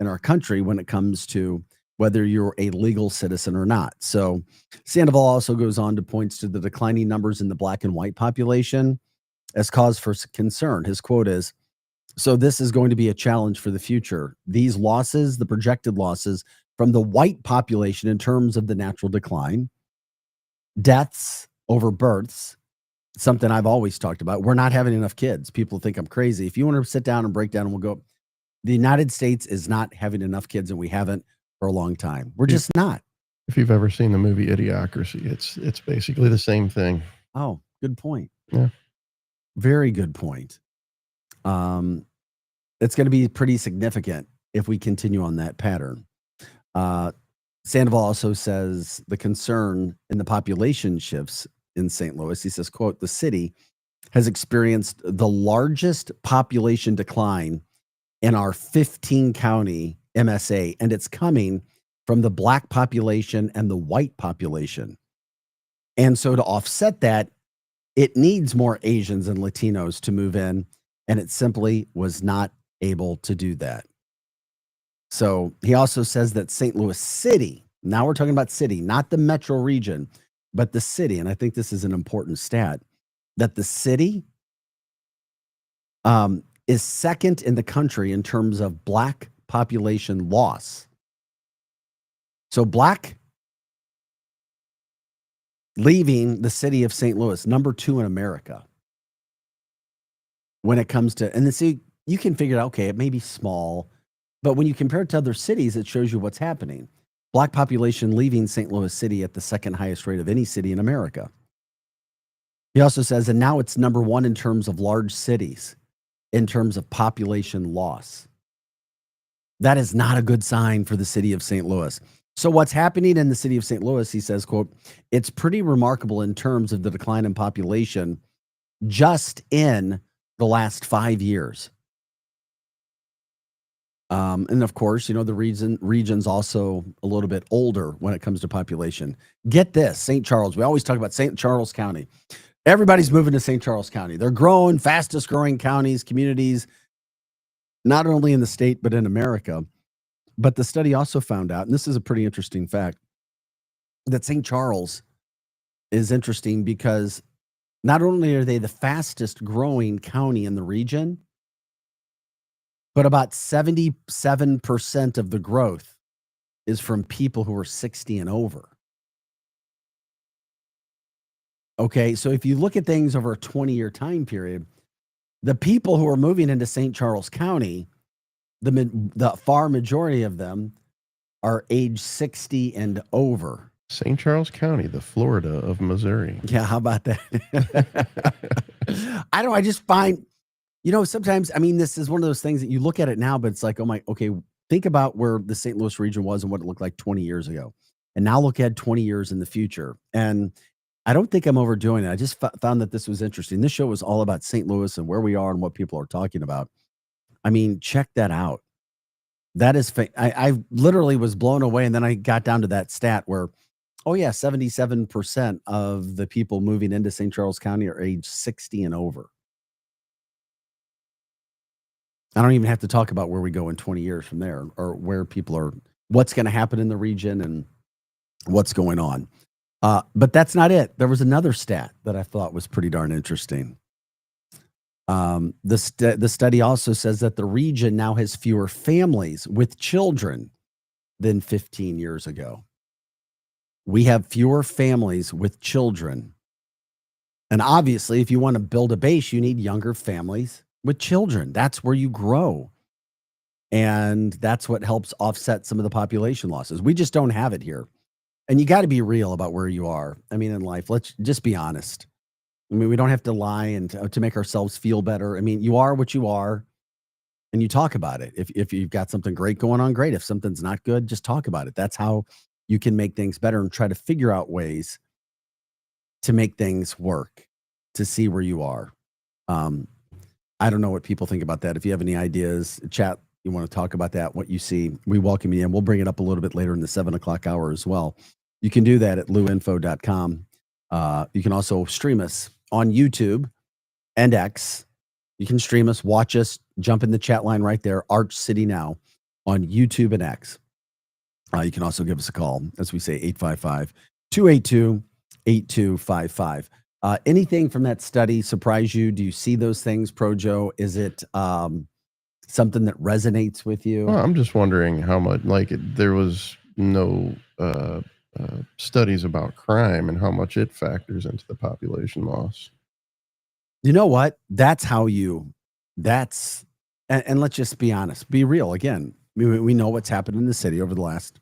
in our country when it comes to whether you're a legal citizen or not. So Sandoval also goes on to points to the declining numbers in the black and white population as cause for concern. His quote is, so this is going to be a challenge for the future. These losses, the projected losses from the white population in terms of the natural decline, deaths over births, something I've always talked about. We're not having enough kids. People think I'm crazy. If you want to sit down and break down and we'll go, the United States is not having enough kids and we haven't for a long time. We're just not. If you've ever seen the movie Idiocracy, it's basically the same thing. Oh, good point. Yeah. Very good point. It's going to be pretty significant if we continue on that pattern. Sandoval also says the concern in the population shifts in St. Louis. He says, quote, the city has experienced the largest population decline in our 15 county MSA, and it's coming from the black population and the white population. And so to offset that, it needs more Asians and Latinos to move in, and it simply was not able to do that. So he also says that St. Louis City, now we're talking about city, not the metro region, but the city, and I think this is an important stat, that the city is second in the country in terms of black population loss. So black leaving the city of St. Louis, number 2 in America when it comes to, and then see, you can figure out, okay, it may be small, but when you compare it to other cities, it shows you what's happening. Black population leaving St. Louis City at the second highest rate of any city in America. He also says, and now it's number one in terms of large cities, in terms of population loss. That is not a good sign for the city of St. Louis. So what's happening in the city of St. Louis, he says, quote, it's pretty remarkable in terms of the decline in population just in the last 5 years. And of course, you know, the region's also a little bit older when it comes to population. Get this, St. Charles. We always talk about St. Charles County. Everybody's moving to St. Charles County. They're growing, fastest growing counties, communities, not only in the state, but in America. But the study also found out, and this is a pretty interesting fact, that St. Charles is interesting because not only are they the fastest growing county in the region, but about 77% of the growth is from people who are 60 and over. Okay, so if you look at things over a 20-year time period, the people who are moving into St. Charles County, the far majority of them are age 60 and over. St. Charles County, the Florida of Missouri. Yeah, how about that? I just find, you know, sometimes, I mean, this is one of those things that you look at it now, but it's like, oh my, okay, think about where the St. Louis region was and what it looked like 20 years ago. And now look at 20 years in the future. And I don't think I'm overdoing it. I just found that this was interesting. This show was all about St. Louis and where we are and what people are talking about. I mean, check that out. That is, I literally was blown away. And then I got down to that stat where, oh yeah, 77% of the people moving into St. Charles County are age 60 and over. I don't even have to talk about where we go in 20 years from there, or where people are, what's going to happen in the region and what's going on. But that's not it. There was another stat that I thought was pretty darn interesting. The study also says that the region now has fewer families with children than 15 years ago. We have fewer families with children. And obviously, if you want to build a base, you need younger families with children. That's where you grow. And that's what helps offset some of the population losses. We just don't have it here. And you got to be real about where you are. I mean, in life, let's just be honest. I mean, we don't have to lie and to make ourselves feel better. I mean, you are what you are, and you talk about it. If you've got something great going on, great. If something's not good, just talk about it. That's how you can make things better and try to figure out ways to make things work, to see where you are. I don't know what people think about that. If you have any ideas, chat, you want to talk about that, what you see, we welcome you in. We'll bring it up a little bit later in the 7 o'clock hour as well. You can do that at luinfo.com. You can also stream us on YouTube and X. You can stream us, watch us, jump in the chat line right there, Arch City Now on YouTube and X. You can also give us a call, as we say, 855-282-8255. Anything from that study surprise you? Do you see those things, Projo? Is it something that resonates with you? Well, I'm just wondering how much, like, there was no studies about crime and how much it factors into the population loss. You know what? That's how and let's just be honest, be real. Again, we know what's happened in the city over the last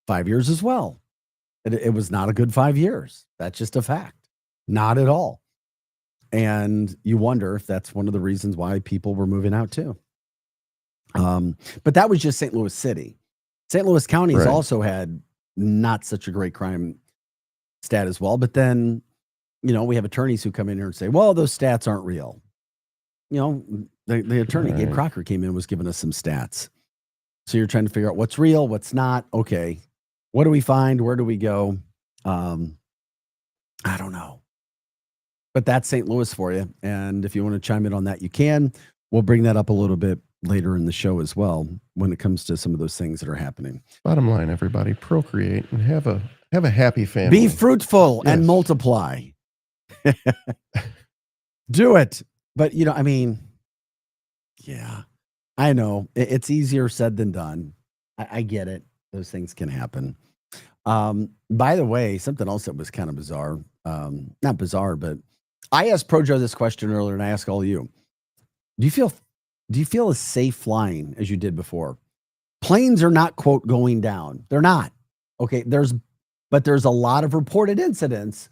5 years as well. It was not a good 5 years. That's just a fact. Not at all. And you wonder if that's one of the reasons why people were moving out too. But that was just St. Louis City. St. Louis County has also had not such a great crime stat as well. But then, you know, we have attorneys who come in here and say, well, those stats aren't real. You know, the attorney, Gabe Crocker, came in and was giving us some stats. So you're trying to figure out what's real, what's not. Okay. What do we find? Where do we go? I don't know. But that's St. Louis for you. And if you want to chime in on that, you can. We'll bring that up a little bit later in the show as well when it comes to some of those things that are happening. Bottom line, everybody, procreate and have a happy family. Be fruitful and multiply. Do it. But, you know, I mean, yeah, I know it's easier said than done. I get it. Those things can happen. By the way, something else that was kind of bizarre, not bizarre, but I asked Projo this question earlier, and I ask all you, do you feel do you feel as safe flying as you did before? Planes are not, quote, going down. They're not. Okay, but there's a lot of reported incidents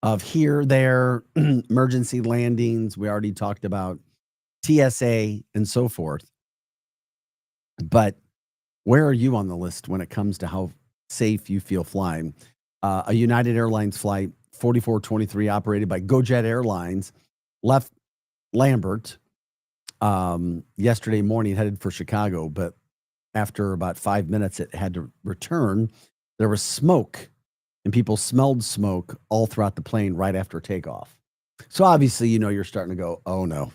of here, there, emergency landings. We already talked about TSA and so forth. But where are you on the list when it comes to how safe you feel flying? A United Airlines flight 4423 operated by GoJet Airlines left Lambert yesterday morning, headed for Chicago, but after about 5 minutes, it had to return. There was smoke, and people smelled smoke all throughout the plane right after takeoff. So obviously, you're starting to go, oh no.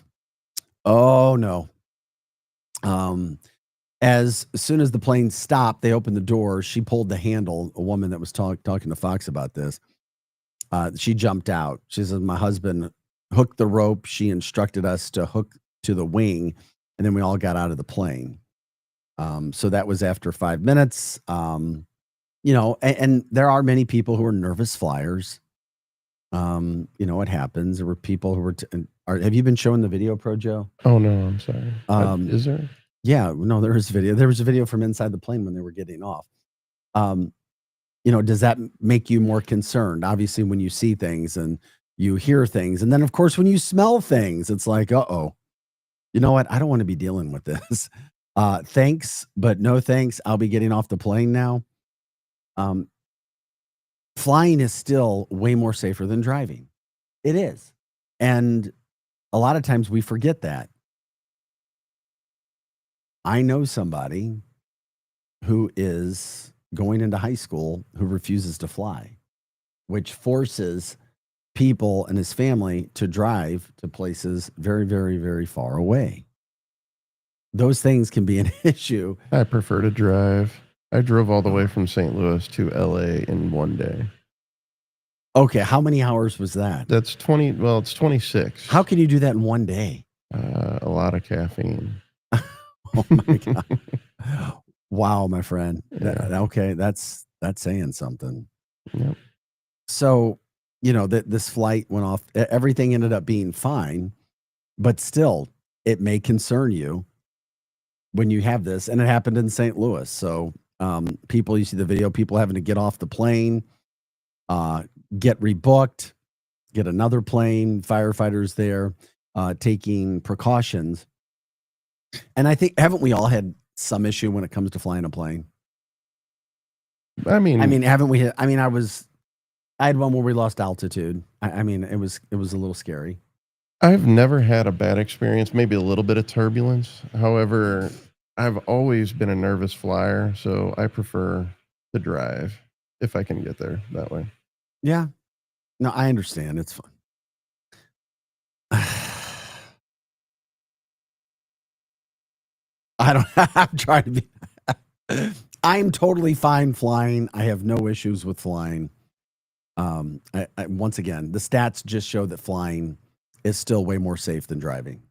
As soon as the plane stopped, they opened the door. She pulled the handle. A woman that was talking to Fox about this, she jumped out. She says, my husband hooked the rope. She instructed us to hook to the wing, and then we all got out of the plane. So that was after 5 minutes. And there are many people who are nervous flyers. It happens. There were people who were. Have you been showing the video, Pro Joe? Oh no, I'm sorry. Is there? Yeah, no, there is video. There was a video from inside the plane when they were getting off. Does that make you more concerned? Obviously, when you see things and you hear things, and then of course when you smell things, it's like, uh-oh. You know what? I don't want to be dealing with this. Thanks, but no thanks. I'll be getting off the plane now. Flying is still way more safer than driving. It is. And a lot of times we forget that. I know somebody who is going into high school who refuses to fly, which forces people and his family to drive to places very, very, very far away. Those things can be an issue. I prefer to drive. I drove all the way from St. Louis to LA in one day. Okay, how many hours was that? That's 20. Well, it's 26. How can you do that in one day? A lot of caffeine. Oh my God. Wow, my friend. Yeah. Okay, that's saying something. Yep. So, this flight went off. Everything ended up being fine, but still, it may concern you when you have this. And it happened in St. Louis. So, people, you see the video, people having to get off the plane, get rebooked, get another plane, firefighters there, taking precautions. And I think, haven't we all had some issue when it comes to flying a plane? I mean, haven't we? I had one where we lost altitude. It was a little scary. I've never had a bad experience, maybe a little bit of turbulence. However, I've always been a nervous flyer, so I prefer to drive if I can get there that way. Yeah. No, I understand. It's fun. I'm trying to be. I'm totally fine flying. I have no issues with flying. Once again, the stats just show that flying is still way more safe than driving.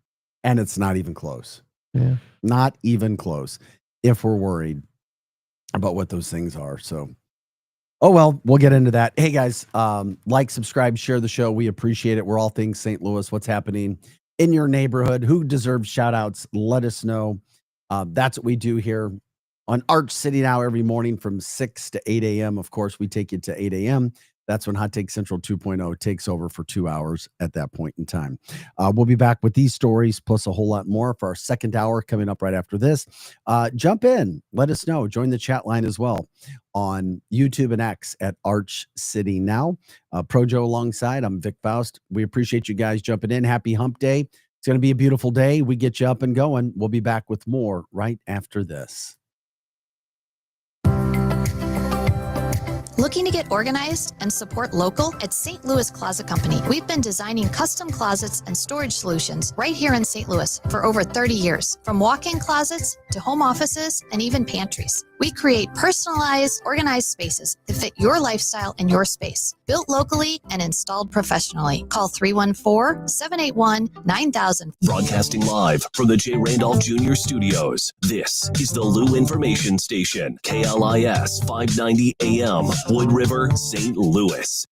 And it's not even close. Yeah. Not even close if we're worried about what those things are. So, oh, well, we'll get into that. Hey, guys, like, subscribe, share the show. We appreciate it. We're all things St. Louis. What's happening in your neighborhood? Who deserves shout outs? Let us know. That's what we do here on Arch City Now every morning from 6 to 8 a.m. Of course, we take you to 8 a.m. That's when Hot Take Central 2.0 takes over for 2 hours at that point in time. We'll be back with these stories plus a whole lot more for our second hour coming up right after this. Jump in. Let us know. Join the chat line as well on YouTube and X at Arch City Now. Pro Joe alongside. I'm Vic Faust. We appreciate you guys jumping in. Happy Hump Day. It's going to be a beautiful day. We get you up and going. We'll be back with more right after this. Looking to get organized and support local? At St. Louis Closet Company, we've been designing custom closets and storage solutions right here in St. Louis for over 30 years. From walk-in closets to home offices and even pantries. We create personalized, organized spaces that fit your lifestyle and your space. Built locally and installed professionally. Call 314-781-9000. Broadcasting live from the J. Randolph Jr. Studios. This is the Lou Information Station. KLIS 590 AM. Wood River, St. Louis.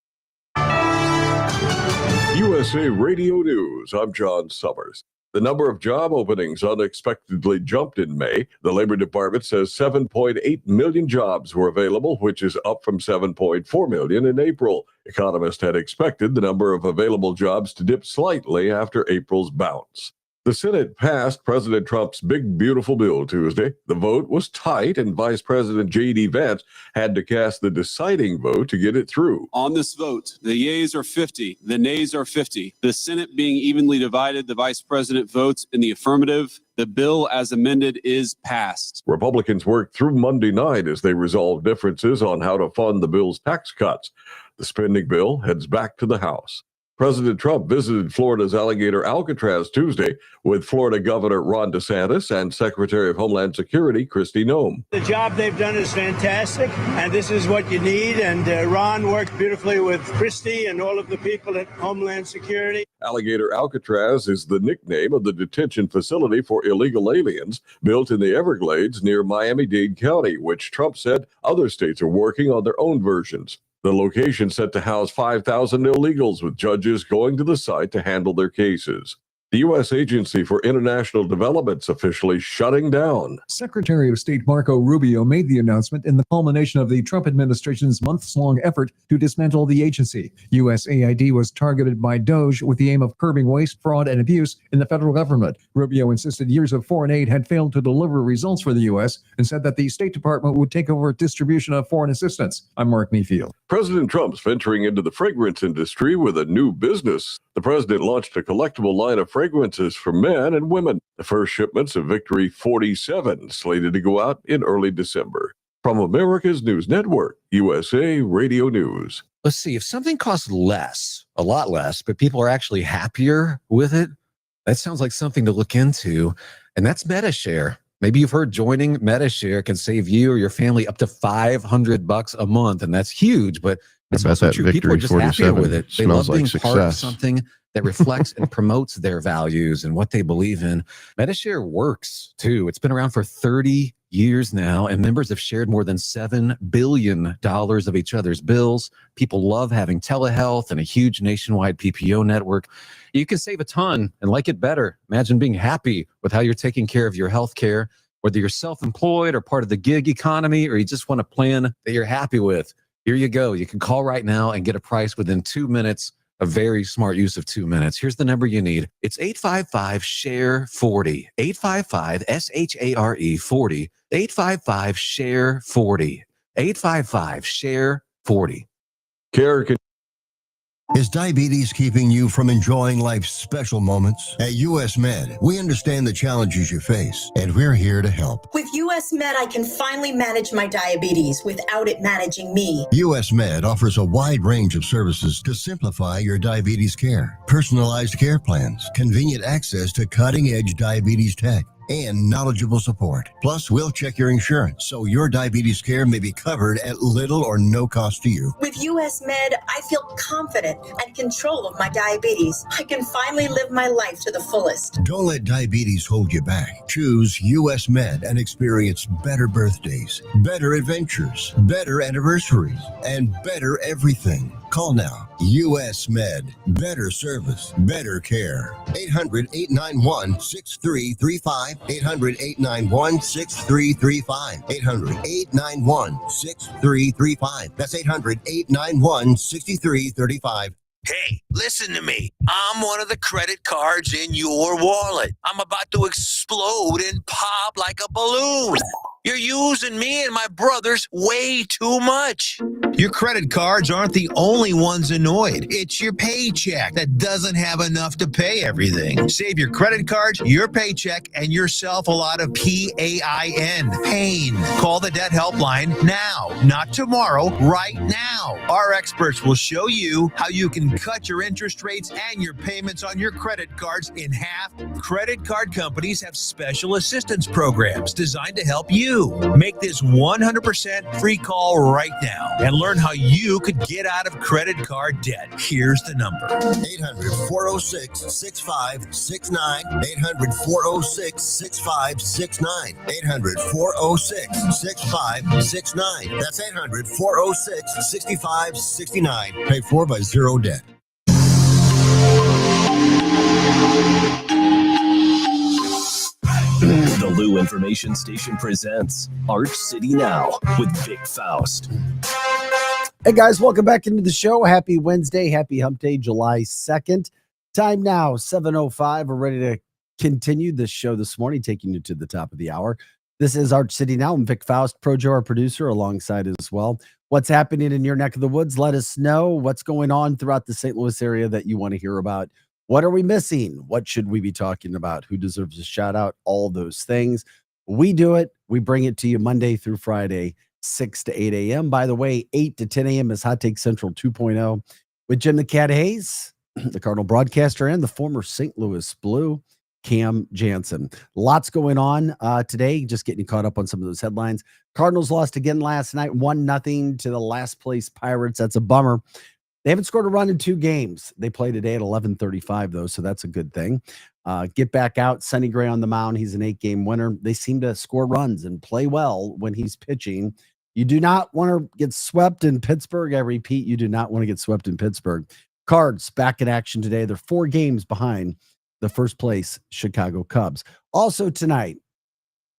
USA Radio News. I'm John Summers. The number of job openings unexpectedly jumped in May. The Labor Department says 7.8 million jobs were available, which is up from 7.4 million in April. Economists had expected the number of available jobs to dip slightly after April's bounce. The Senate passed President Trump's big, beautiful bill Tuesday. The vote was tight, and Vice President J.D. Vance had to cast the deciding vote to get it through. On this vote, the yeas are 50, the nays are 50. The Senate being evenly divided, the Vice President votes in the affirmative. The bill as amended is passed. Republicans worked through Monday night as they resolved differences on how to fund the bill's tax cuts. The spending bill heads back to the House. President Trump visited Florida's alligator Alcatraz Tuesday with Florida Governor Ron DeSantis and Secretary of Homeland Security Kristi Noem. The job they've done is fantastic, and this is what you need. And Ron worked beautifully with Kristi and all of the people at Homeland Security. Alligator Alcatraz is the nickname of the detention facility for illegal aliens built in the Everglades near Miami-Dade County, which Trump said other states are working on their own versions. The location set to house 5,000 illegals, with judges going to the site to handle their cases. The U.S. Agency for International Development's officially shutting down. Secretary of State Marco Rubio made the announcement in the culmination of the Trump administration's months-long effort to dismantle the agency. USAID was targeted by DOJ with the aim of curbing waste, fraud, and abuse in the federal government. Rubio insisted years of foreign aid had failed to deliver results for the U.S. and said that the State Department would take over distribution of foreign assistance. I'm Mark Mayfield. President Trump's venturing into the fragrance industry with a new business. The president launched a collectible line of fragrances for men and women. The first shipments of Victory 47 slated to go out in early December. From America's News Network, USA Radio News. Let's see, if something costs less, a lot less, but people are actually happier with it, that sounds like something to look into. And that's MetaShare. Maybe you've heard joining MetaShare can save you or your family up to $500 a month. And that's huge, but it's also true. People are just happier with it. They love being part of something that reflects and promotes their values and what they believe in. MetaShare works too. It's been around for 30 years now, and members have shared more than $7 billion of each other's bills. People love having telehealth and a huge nationwide PPO network. You can save a ton and like it better. Imagine being happy with how you're taking care of your health care, whether you're self-employed or part of the gig economy, or you just want a plan that you're happy with. Here you go. You can call right now and get a price within 2 minutes. A very smart use of 2 minutes. Here's the number you need. It's 855-SHARE-40. 855-SHARE 40. 855-SHARE-40. 855-SHARE-40. Care can. Is diabetes keeping you from enjoying life's special moments? At US Med, we understand the challenges you face, and we're here to help. With US Med, I can finally manage my diabetes without it managing me. US Med offers a wide range of services to simplify your diabetes care. Personalized care plans, convenient access to cutting-edge diabetes tech, and knowledgeable support. Plus, we'll check your insurance so your diabetes care may be covered at little or no cost to you. With US Med, I feel confident and control of my diabetes. I can finally live my life to the fullest. Don't let diabetes hold you back. Choose US Med and experience better birthdays, better adventures, better anniversaries, and better everything. Call now. US Med. Better service, better care. 800-891-6335. 800-891-6335. 800-891-6335. That's 800-891-6335. Hey, listen to me. I'm one of the credit cards in your wallet. I'm about to explode and pop like a balloon. You're using me and my brothers way too much. Your credit cards aren't the only ones annoyed. It's your paycheck that doesn't have enough to pay everything. Save your credit cards, your paycheck, and yourself a lot of PAIN. Pain. Call the debt helpline now, not tomorrow, right now. Our experts will show you how you can cut your interest rates and your payments on your credit cards in half. Credit card companies have special assistance programs designed to help you. Make this 100% free call right now and learn how you could get out of credit card debt. Here's the number. 800-406-6569. 800-406-6569. 800-406-6569. That's 800-406-6569. Paid for by Zero Debt. Information Station presents Arch City Now with Vic Faust. Hey guys, welcome back into the show. Happy Wednesday, happy hump day, July 2nd. Time now, 7:05. We're ready to continue this show this morning, taking you to the top of the hour. This is Arch City Now. I'm Vic Faust, Projo, our producer, alongside as well. What's happening in your neck of the woods? Let us know what's going on throughout the St. Louis area that you want to hear about. What are we missing? What should we be talking about? Who deserves a shout out? All those things. We do it. We bring it to you Monday through Friday, 6 to 8 a.m. By the way, 8 to 10 a.m. is Hot Take Central 2.0 with Jim the Cat Hayes, the Cardinal broadcaster, and the former St. Louis Blue, Cam Jansen. Lots going on today. Just getting you caught up on some of those headlines. Cardinals lost again last night, 1-0 to the last place Pirates. That's a bummer. They haven't scored a run in 2 games. They play today at 11:35, though, so that's a good thing. Get back out. Sonny Gray on the mound. He's an 8-game winner. They seem to score runs and play well when he's pitching. You do not want to get swept in Pittsburgh. I repeat, you do not want to get swept in Pittsburgh. Cards back in action today. They're 4 games behind the first place Chicago Cubs. Also tonight,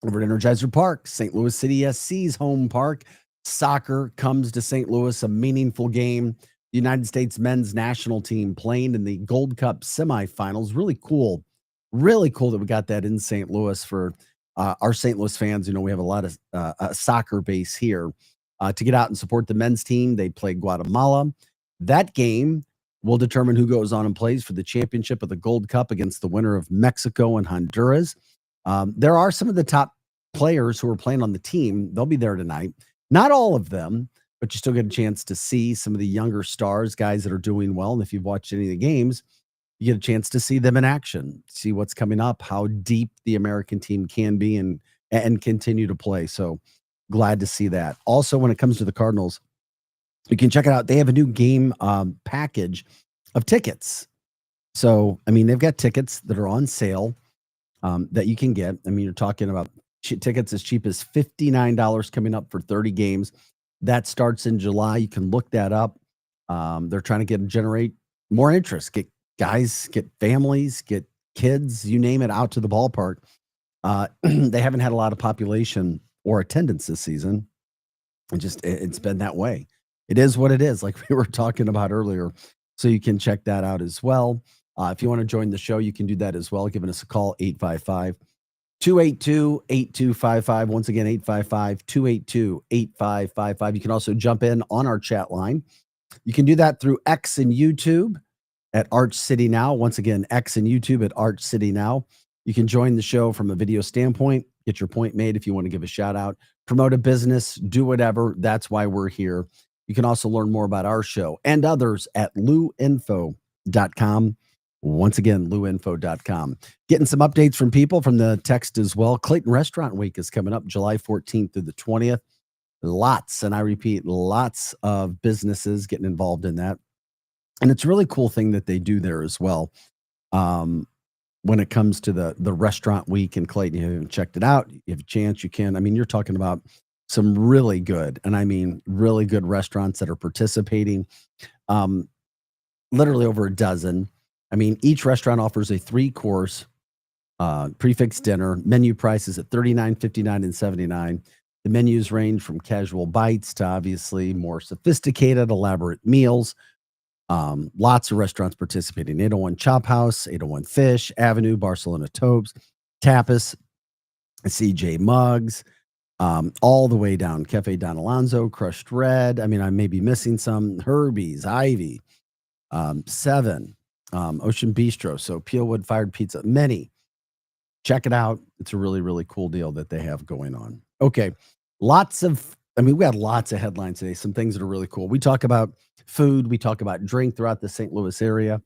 over at Energizer Park, St. Louis City SC's home park. Soccer comes to St. Louis, a meaningful game. The United States men's national team playing in the Gold Cup semifinals. Really cool that we got that in St. Louis for our St. Louis fans. You know, we have a lot of soccer base here to get out and support the men's team. They play Guatemala. That game will determine who goes on and plays for the championship of the Gold Cup against the winner of Mexico and Honduras. There are some of the top players who are playing on the team. They'll be there tonight. Not all of them, but you still get a chance to see some of the younger stars, guys that are doing well. And if you've watched any of the games, you get a chance to see them in action, see what's coming up, how deep the American team can be and continue to play. So glad to see that. Also, when it comes to the Cardinals, you can check it out. They have a new game package of tickets. So, I mean, they've got tickets that are on sale that you can get. I mean, you're talking about tickets as cheap as $59 coming up for 30 games. That starts in July. You can look that up. They're trying to generate more interest, get guys, get families, get kids, you name it, out to the ballpark. They haven't had a lot of population or attendance this season. It's been that way. It is what it is, like we were talking about earlier. So you can check that out as well. If you want to join the show, you can do that as well. Giving us a call, 855-282-8255. Once again, 855-282-8555. You can also jump in on our chat line. You can do that through X and YouTube at Arch City Now. Once again, X and YouTube at Arch City Now. You can join the show from a video standpoint, get your point made if you want to give a shout out, promote a business, do whatever. That's why we're here. You can also learn more about our show and others at luinfo.com. Once again, luinfo.com. Getting some updates from people from the text as well. Clayton Restaurant Week is coming up July 14th through the 20th. Lots, and I repeat, lots of businesses getting involved in that. And it's a really cool thing that they do there as well. When it comes to the Restaurant Week in Clayton, you haven't checked it out, you have a chance, you can. I mean, you're talking about some really good, and I mean really good restaurants that are participating. Literally over a dozen. I mean, each restaurant offers a 3-course prefix dinner. Menu prices at $39, $59, and $79. The menus range from casual bites to obviously more sophisticated, elaborate meals. Lots of restaurants participating. 801 Chop House, 801 Fish, Avenue, Barcelona Topes, Tapas, CJ Muggs, all the way down. Cafe Don Alonso, Crushed Red. I mean, I may be missing some. Herbie's, Ivy, Seven, Ocean Bistro. So Peelwood Fired Pizza, many. Check it out. It's a really, really cool deal that they have going on. Okay. We had lots of headlines today, some things that are really cool. We talk about food. We talk about drink throughout the St. Louis area.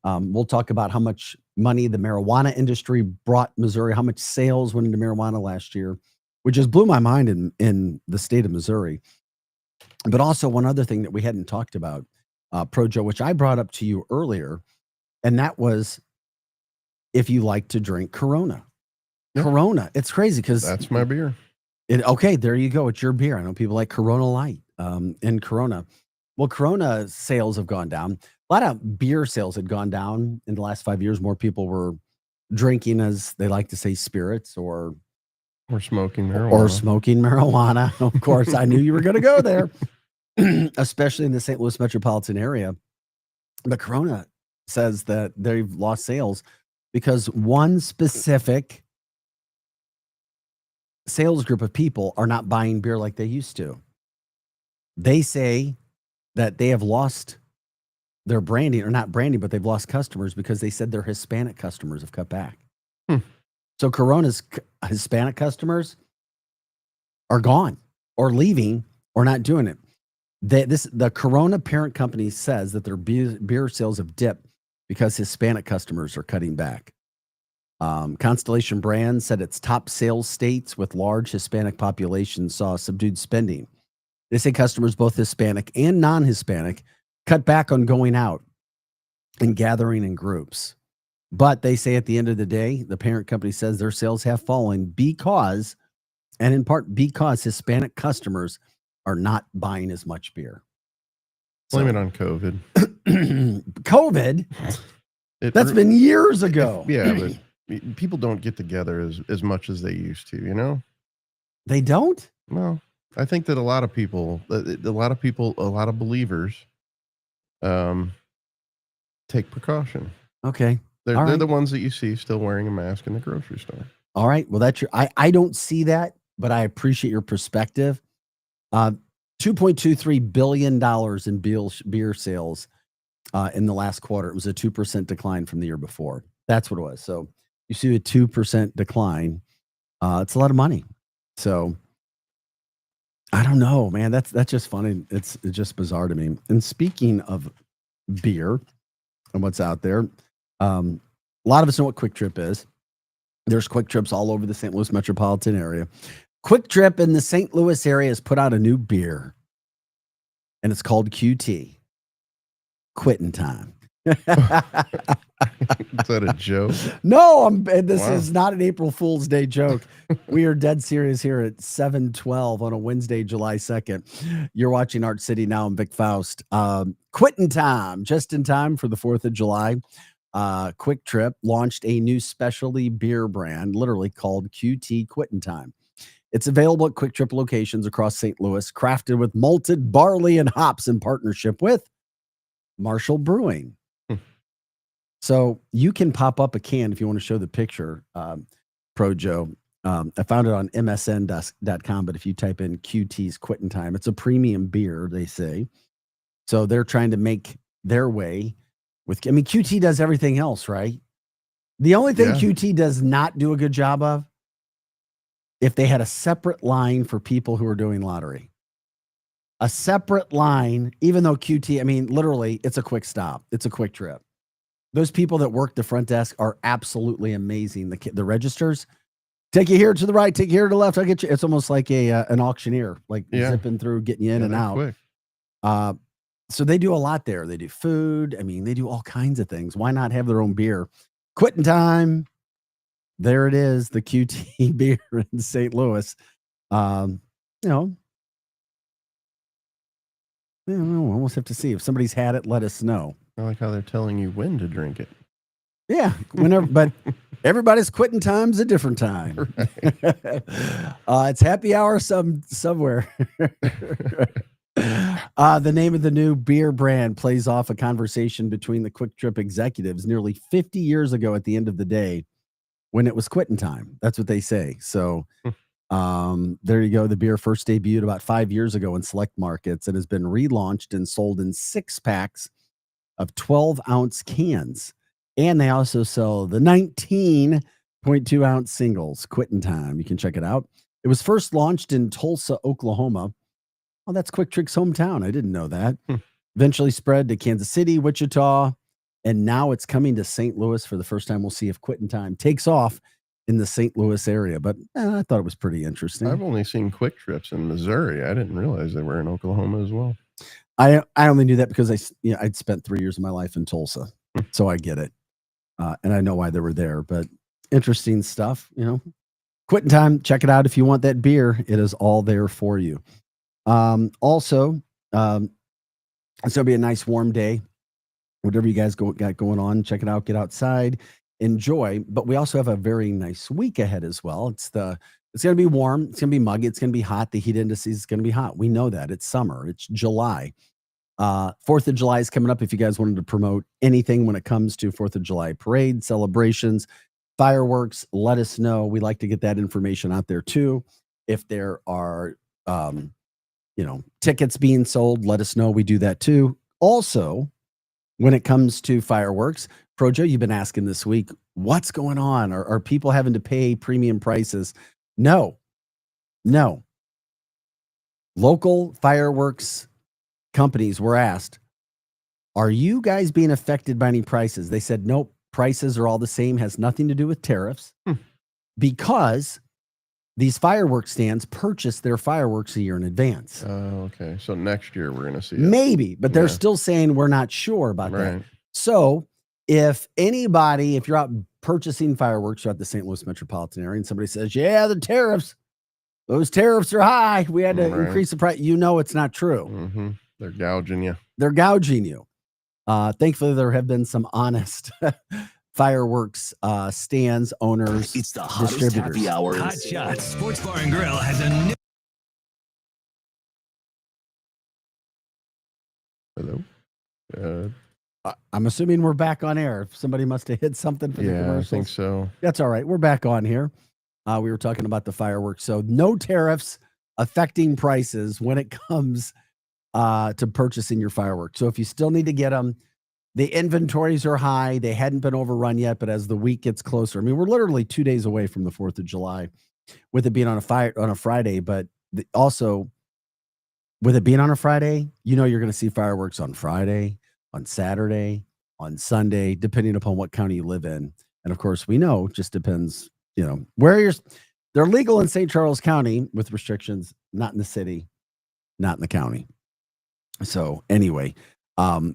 We'll talk about how much money the marijuana industry brought Missouri, how much sales went into marijuana last year, which just blew my mind in the state of Missouri. But also one other thing that we hadn't talked about, Projo, which I brought up to you earlier, and that was if you like to drink Corona. Yep. Corona. It's crazy because that's my beer. Okay, there you go. It's your beer. I know people like Corona Light and Corona. Well, Corona sales have gone down. A lot of beer sales had gone down in the last 5 years. More people were drinking, as they like to say, spirits or Or smoking marijuana. Or smoking marijuana. Of course, I knew you were going to go there, especially in the St. Louis metropolitan area. The Corona says that they've lost sales because one specific sales group of people are not buying beer like they used to. They say that they have lost their branding, or not branding, but they've lost customers because they said their Hispanic customers have cut back. So Corona's Hispanic customers are gone or leaving or not doing it. The Corona parent company says that their beer sales have dipped because Hispanic customers are cutting back. Constellation Brands said its top sales states with large Hispanic populations saw subdued spending. They say customers, both Hispanic and non-Hispanic, cut back on going out and gathering in groups. But they say at the end of the day, the parent company says their sales have fallen because, and in part because, Hispanic customers are not buying as much beer. Blame it on COVID. COVID? That's been years ago. Yeah, but people don't get together as much as they used to, you know? They don't? No. I think that a lot of believers take precaution. Okay. They're the ones that you see still wearing a mask in the grocery store. All right. Well, that's I don't see that, but I appreciate your perspective. $2.23 billion in beer sales in the last quarter. It was a 2% decline from the year before. That's what it was. So you see a 2% decline. It's a lot of money. So I don't know, man. That's just funny. It's just bizarre to me. And speaking of beer and what's out there, a lot of us know what Quick Trip is. There's Quick Trips all over the St. Louis metropolitan area. Quick Trip in the St. Louis area has put out a new beer, and it's called QT. Quitting Time. Is that a joke? No, this is not an April Fool's Day joke. We are dead serious here at 7:12 on a Wednesday, July 2nd. You're watching Art City Now. I'm Vic Faust. Quitting Time, just in time for the 4th of July. Quick Trip launched a new specialty beer brand, literally called QT Quitting Time. It's available at Quick Trip locations across St. Louis, crafted with malted barley and hops in partnership with Marshall Brewing. So you can pop up a can if you want to show the picture, Pro Joe. I found it on msn.com, but if you type in QT's Quitting Time, it's a premium beer, they say. So they're trying to make their way with, QT does everything else, right? The only thing QT does not do a good job of, if they had a separate line for people who are doing lottery. A separate line, even though QT, literally, it's a quick stop. It's a Quick Trip. Those people that work the front desk are absolutely amazing. The registers, take you here to the right, take you here to the left. I'll get you. It's almost like an auctioneer, zipping through, getting you in and out. Quick. So they do a lot there. They do food. They do all kinds of things. Why not have their own beer? Quitting Time. There it is, the QT beer in St. Louis. We'll almost have to see. If somebody's had it, let us know. I like how they're telling you when to drink it. Yeah, whenever, but everybody's quitting time's a different time. Right. It's happy hour somewhere. The name of the new beer brand plays off a conversation between the Quick Trip executives nearly 50 years ago at the end of the day when it was quitting time. That's what they say. So there you go. The beer first debuted about 5 years ago in select markets and has been relaunched and sold in 6-packs of 12-ounce cans. And they also sell the 19.2-ounce singles, Quitting Time. You can check it out. It was first launched in Tulsa, Oklahoma. Oh, that's Quick Trip's hometown. I didn't know that. Eventually spread to Kansas City, Wichita, and now it's coming to St. Louis for the first time. We'll see if Quitting Time takes off in the St. Louis area, but I thought it was pretty interesting. I've only seen Quick Trips in Missouri. I didn't realize they were in Oklahoma as well. I only knew that because I'd spent 3 years of my life in Tulsa, so I get it, and I know why they were there. But interesting stuff, Quitting Time. Check it out if you want that beer. It is all there for you. Also, it's gonna be a nice warm day. Whatever you guys got going on, check it out. Get outside, enjoy. But we also have a very nice week ahead as well. It's It's going to be warm. It's going to be muggy. It's going to be hot. The heat index is going to be hot. We know that. It's summer. It's July. 4th of July is coming up. If you guys wanted to promote anything when it comes to 4th of July parade, celebrations, fireworks, let us know. We like to get that information out there too. If there are, tickets being sold, let us know. We do that too. Also, when it comes to fireworks, Projo, you've been asking this week, what's going on? Are people having to pay premium prices? No. Local fireworks companies were asked, are you guys being affected by any prices? They said, nope, prices are all the same, has nothing to do with tariffs, because these fireworks stands purchase their fireworks a year in advance. Okay. So next year we're going to see it. Maybe, but they're still saying we're not sure about that. So if you're out purchasing fireworks throughout the St. Louis metropolitan area and somebody says, yeah, those tariffs are high, we had to increase the price, it's not true. Mm-hmm. They're gouging you. Thankfully, there have been some honest fireworks stands, owners, it's the hottest distributors. happy hour. Hot Shots Sports Bar and Grill has a new. Hello. I'm assuming we're back on air. Somebody must have hit something for the commercials. I think so. That's all right. We're back on here. We were talking about the fireworks. So no tariffs affecting prices when it comes to purchasing your fireworks. So if you still need to get them, the inventories are high. They hadn't been overrun yet, but as the week gets closer, we're literally 2 days away from the 4th of July, with it being on a Friday, but also with it being on a Friday, you're going to see fireworks on Friday, on Saturday, on Sunday, depending upon what county you live in. And of course, we know, just depends, where they're legal in St. Charles County with restrictions, not in the city, not in the county. So anyway,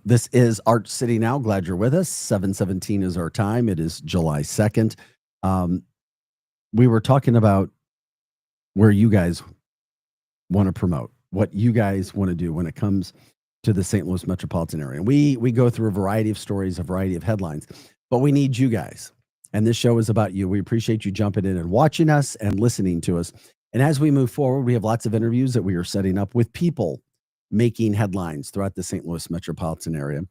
this is Arch City Now. Glad you're with us. 7:17 is our time. It is July 2nd. We were talking about where you guys want to promote, what you guys want to do when it comes to the St. Louis metropolitan area. We go through a variety of stories, a variety of headlines, but we need you guys. And this show is about you. We appreciate you jumping in and watching us and listening to us. And as we move forward, we have lots of interviews that we are setting up with people making headlines throughout the St. Louis metropolitan area,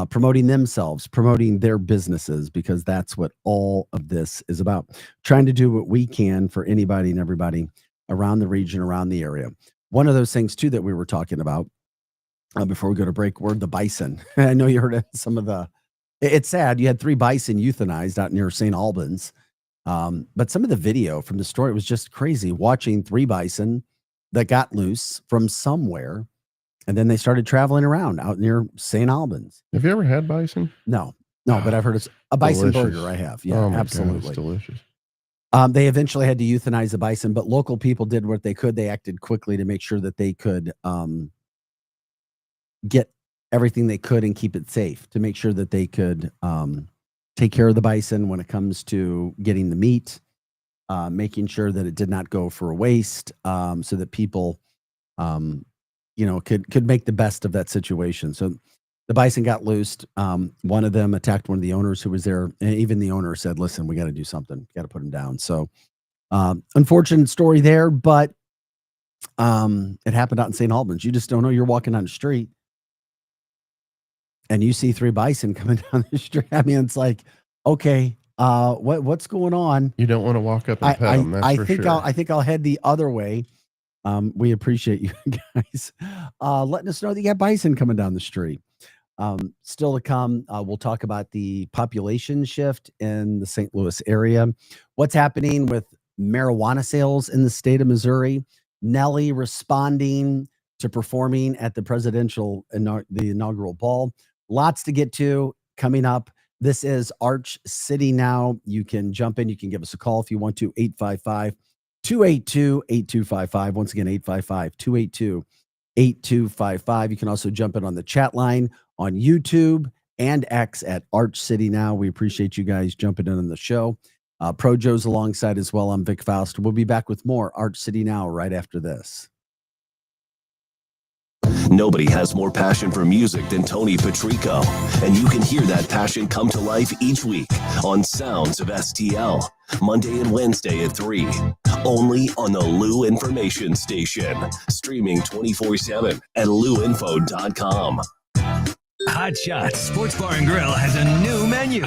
promoting themselves, promoting their businesses, because that's what all of this is about. Trying to do what we can for anybody and everybody around the region, around the area. One of those things, too, that we were talking about before we go to break, were the bison. I know you heard some of the, it's sad. You had 3 bison euthanized out near St. Albans. But some of the video from the story was just crazy, watching 3 bison that got loose from somewhere. And then they started traveling around out near St. Albans. Have you ever had bison? No, but I've heard it's a bison Delicious. burger. I have. Yeah, Oh my absolutely. God, it's delicious. They eventually had to euthanize the bison, but local people did what they could. They acted quickly to make sure that they could get everything they could and keep it safe, to make sure that they could take care of the bison when it comes to getting the meat, making sure that it did not go for waste, so that people could make the best of that situation. So the bison got loosed. One of them attacked one of the owners who was there. And even the owner said, listen, we got to do something. Got to put him down. So unfortunate story there, but it happened out in St. Albans. You just don't know. You're walking down the street and you see 3 bison coming down the street. I mean, it's like, okay, what's going on? You don't want to walk up and pet them. That's for sure. I think I'll head the other way. We appreciate you guys letting us know that you got bison coming down the street. Still to come, we'll talk about the population shift in the St. Louis area, what's happening with marijuana sales in the state of Missouri, Nelly responding to performing at the the inaugural ball. Lots to get to coming up. This is Arch City Now. You can jump in. You can give us a call if you want to, 855-282-8255. Once again, 855-282-8255. You can also jump in on the chat line on YouTube and X at Arch City Now. We appreciate you guys jumping in on the show. Projo's alongside as well. I'm Vic Faust. We'll be back with more Arch City Now right after this. Nobody has more passion for music than Tony Patrico, and you can hear that passion come to life each week on Sounds of STL, Monday and Wednesday at 3. only on the Lou Information Station. Streaming 24/7 at louinfo.com. Hot Shots Sports Bar and Grill has a new menu.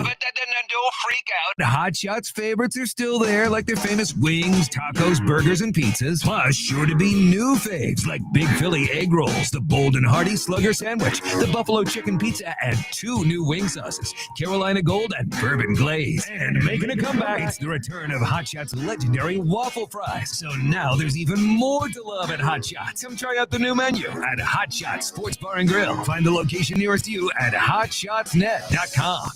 Don't freak out. Hot Shots favorites are still there, like their famous wings, tacos, burgers, and pizzas. Plus, sure to be new faves like Big Philly egg rolls, the Bold and Hearty Slugger sandwich, the Buffalo chicken pizza, and 2 new wing sauces, Carolina Gold and Bourbon Glaze. And making a comeback, it's the return of Hot Shots' legendary waffle fries. So now there's even more to love at Hot Shots. Come try out the new menu at Hot Shots Sports Bar and Grill. Find the location nearest you at hotshotsnet.com.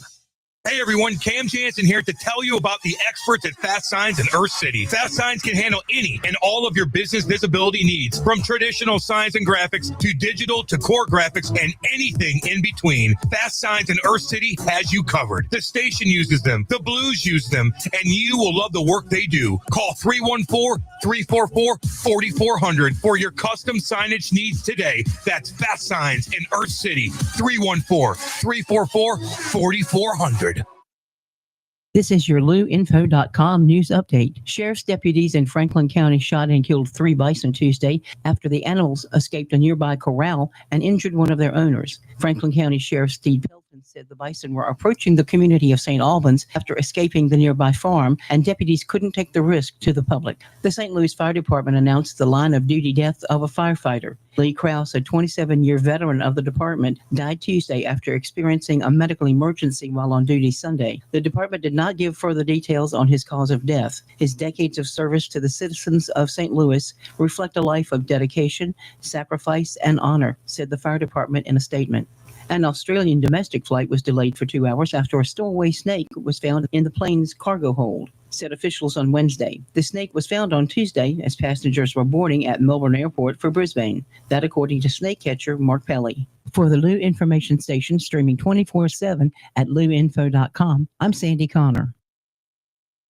Hey everyone, Cam Jansen here to tell you about the experts at Fast Signs in Earth City. Fast Signs can handle any and all of your business visibility needs, from traditional signs and graphics to digital to core graphics and anything in between. Fast Signs in Earth City has you covered. The station uses them, the Blues use them, and you will love the work they do. Call 314-344-4400 for your custom signage needs today. That's Fast Signs in Earth City, 314-344-4400. This is your LouInfo.com news update. Sheriff's deputies in Franklin County shot and killed 3 bison Tuesday after the animals escaped a nearby corral and injured one of their owners. Franklin County Sheriff Steve Pelton said the bison were approaching the community of St. Albans after escaping the nearby farm, and deputies couldn't take the risk to the public. The St. Louis Fire Department announced the line-of-duty death of a firefighter. Lee Krause, a 27-year veteran of the department, died Tuesday after experiencing a medical emergency while on duty Sunday. The department did not give further details on his cause of death. His decades of service to the citizens of St. Louis reflect a life of dedication, sacrifice, and honor, said the fire department in a statement. An Australian domestic flight was delayed for 2 hours after a stowaway snake was found in the plane's cargo hold, said officials on Wednesday. The snake was found on Tuesday as passengers were boarding at Melbourne Airport for Brisbane. That according to snake catcher Mark Pelly. For the Lou Information Station, streaming 24/7 at louinfo.com, I'm Sandy Connor.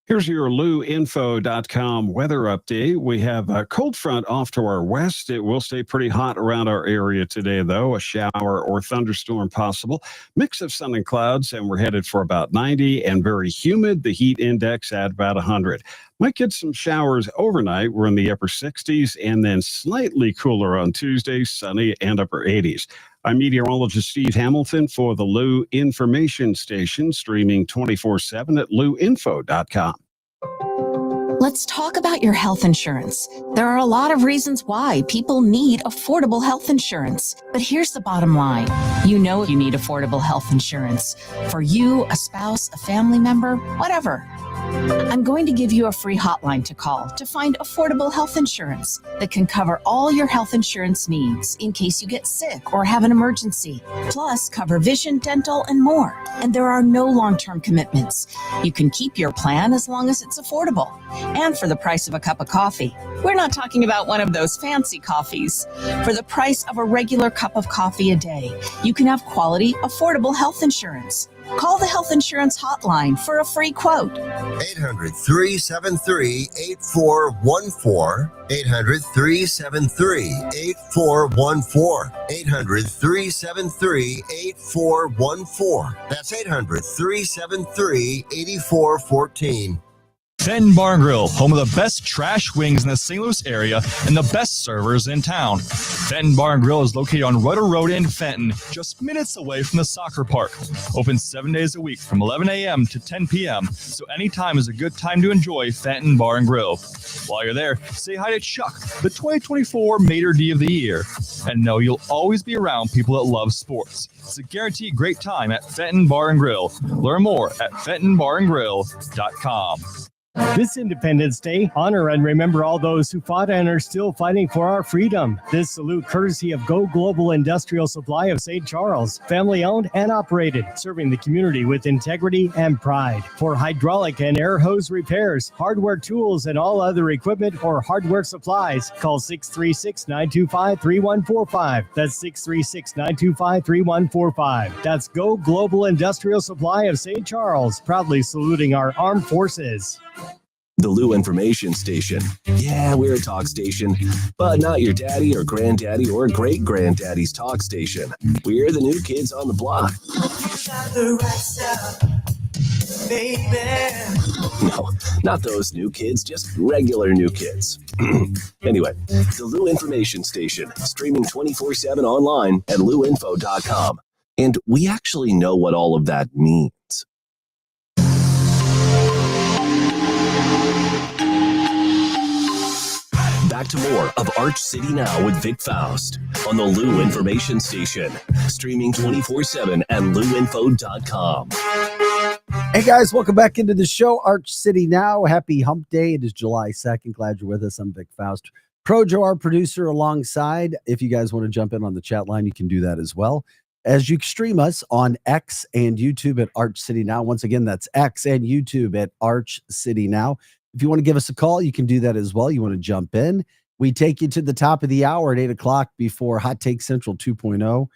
Here's your LouInfo.com weather update. We have a cold front off to our west. It will stay pretty hot around our area today, though. A shower or thunderstorm possible. Mix of sun and clouds, and we're headed for about 90 and very humid. The heat index at about 100. Might get some showers overnight. We're in the upper 60s and then slightly cooler on Tuesday, sunny and upper 80s. I'm meteorologist Steve Hamilton for the Lou Information Station, streaming 24/7 at louinfo.com. Let's talk about your health insurance. There are a lot of reasons why people need affordable health insurance. But here's the bottom line. You know you need affordable health insurance. For you, a spouse, a family member, whatever. I'm going to give you a free hotline to call to find affordable health insurance that can cover all your health insurance needs in case you get sick or have an emergency. Plus, cover vision, dental, and more. And there are no long-term commitments. You can keep your plan as long as it's affordable and for the price of a cup of coffee. We're not talking about one of those fancy coffees. For the price of a regular cup of coffee a day, you can have quality, affordable health insurance. Call the health insurance hotline for a free quote. 800-373-8414. 800-373-8414. 800-373-8414. That's 800-373-8414. Fenton Bar and Grill, home of the best trash wings in the St. Louis area and the best servers in town. Fenton Bar and Grill is located on Rudder Road in Fenton, just minutes away from the soccer park. Open 7 days a week from 11 a.m. to 10 p.m., so anytime is a good time to enjoy Fenton Bar and Grill. While you're there, say hi to Chuck, the 2024 Mater D of the Year. And know you'll always be around people that love sports. It's a guaranteed great time at Fenton Bar and Grill. Learn more at FentonBarandGrill.com. This Independence Day, honor and remember all those who fought and are still fighting for our freedom. This salute courtesy of Go Global Industrial Supply of St. Charles, family owned and operated, serving the community with integrity and pride. For hydraulic and air hose repairs, hardware tools, and all other equipment or hardware supplies, call 636-925-3145. That's 636-925-3145. That's Go Global Industrial Supply of St. Charles, proudly saluting our armed forces. The Lou Information Station. Yeah, we're a talk station, but not your daddy or granddaddy or great-granddaddy's talk station. We're the new kids on the block. No, not those new kids, just regular new kids. Anyway, the Lou Information Station, streaming 24/7 online at louinfo.com. And we actually know what all of that means. Back to more of Arch City Now with Vic Faust on the Lou Information Station, streaming 24/7 at louinfo.com. Hey guys, welcome back into the show. Arch City Now. Happy Hump Day. It is July 2nd. Glad you're with us. I'm Vic Faust. Projo, our producer, alongside. If you guys want to jump in on the chat line, you can do that as well. As you stream us on X and YouTube at Arch City Now. Once again, that's X and YouTube at Arch City Now. If you want to give us a call, you can do that as well. You want to jump in. We take you to the top of the hour at 8 o'clock before Hot Take Central 2.0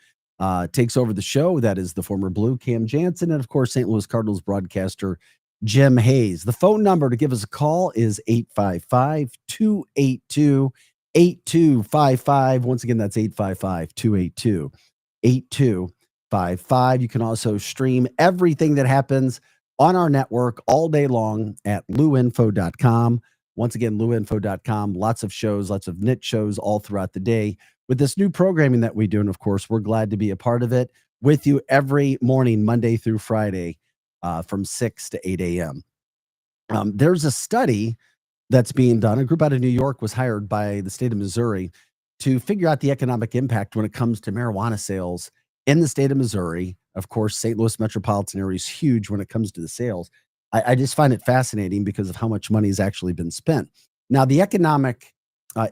takes over the show. That is the former Blue, Cam Jansen, and of course, St. Louis Cardinals broadcaster Jim Hayes. The phone number to give us a call is 855-282-8255. Once again, that's 855-282-8255. You can also stream everything that happens on our network all day long at louinfo.com. Once again, louinfo.com. Lots of shows, lots of niche shows all throughout the day with this new programming that we do. And of course, we're glad to be a part of it with you every morning, Monday through Friday, from 6 to 8 a.m. There's a study that's being done. A group out of New York was hired by the state of Missouri to figure out the economic impact when it comes to marijuana sales in the state of Missouri. Of course, St. Louis metropolitan area is huge when it comes to the sales. I just find it fascinating because of how much money has actually been spent. Now, the economic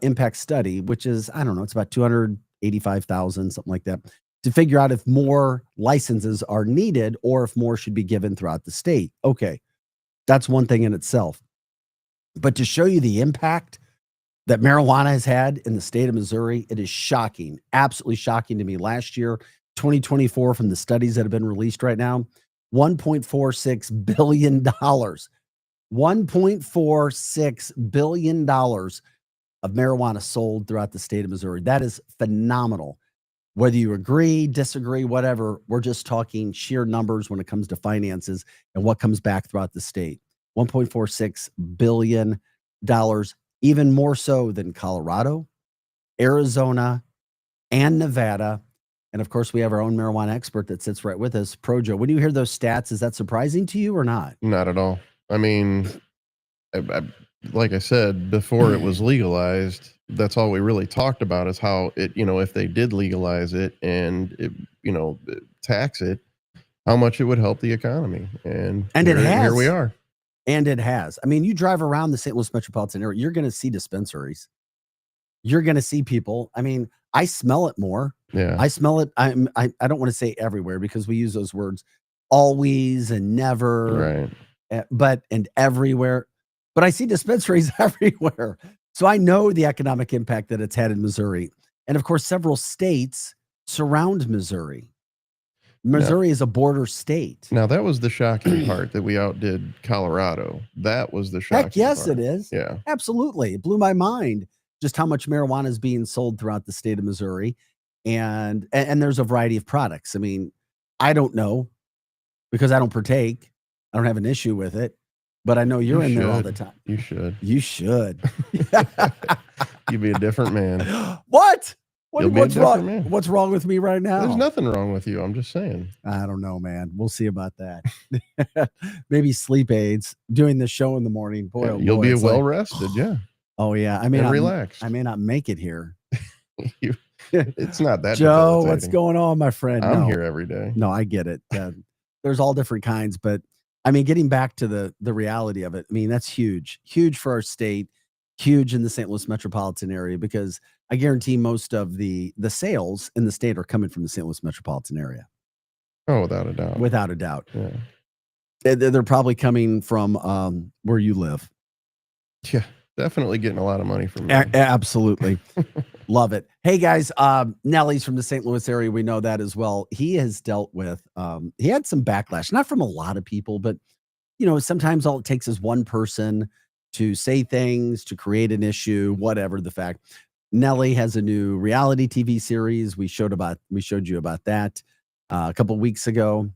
impact study, which is, I don't know, it's about 285,000, something like that, to figure out if more licenses are needed or if more should be given throughout the state. Okay, that's one thing in itself. But to show you the impact that marijuana has had in the state of Missouri, it is shocking, absolutely shocking to me. Last year, 2024, from the studies that have been released right now, $1.46 billion. $1.46 billion of marijuana sold throughout the state of Missouri. That is phenomenal. Whether you agree, disagree, whatever, we're just talking sheer numbers when it comes to finances and what comes back throughout the state. $1.46 billion, even more so than Colorado, Arizona, and Nevada. And of course, we have our own marijuana expert that sits right with us, Projo. When you hear those stats, is that surprising to you or not? Not at all. I mean, like I said, before it was legalized, that's all we really talked about is how it, if they did legalize it and it, tax it, how much it would help the economy. And it has. Here we are. And it has. I mean, you drive around the St. Louis metropolitan area, you're going to see dispensaries. You're going to see people. I mean, I smell it more. Yeah. I smell it. I don't want to say everywhere because we use those words always and never, right? And everywhere. But I see dispensaries everywhere. So I know the economic impact that it's had in Missouri. And of course, several states surround Missouri. Missouri is a border state. Now, that was the shocking part, that we outdid Colorado. That was the shocking Heck yes, part. it is. Yeah. Absolutely. It blew my mind just how much marijuana is being sold throughout the state of Missouri. And there's a variety of products. I mean, I don't know because I don't partake. I don't have an issue with it, but I know you're in there all the time. You should. You should. You'd be a different man. What? You'll be a What's different wrong? man. What's wrong with me right now? There's nothing wrong with you. I'm just saying. I don't know, man. We'll see about that. Maybe sleep aids. Doing the show in the morning. Boy, oh You'll boy, be it's well like, rested. Yeah. Oh yeah. I And relaxed. I may not make it here. It's not that. Joe, what's debilitating. going on, my friend? I'm No. here every day. No, I get it. There's all different kinds, but I mean, getting back to the reality of it, I mean, that's huge for our state, huge in the St. Louis metropolitan area, because I guarantee most of the sales in the state are coming from the St. Louis metropolitan area. Oh, without a doubt. Without a doubt. Yeah. They're probably coming from where you live. Yeah. Definitely getting a lot of money from me. Absolutely. Love it. Hey guys, Nelly's from the St. Louis area. We know that as well. He has dealt with, he had some backlash, not from a lot of people, but sometimes all it takes is one person to say things, to create an issue, whatever the fact. Nelly has a new reality TV series. We showed you about that a couple of weeks ago.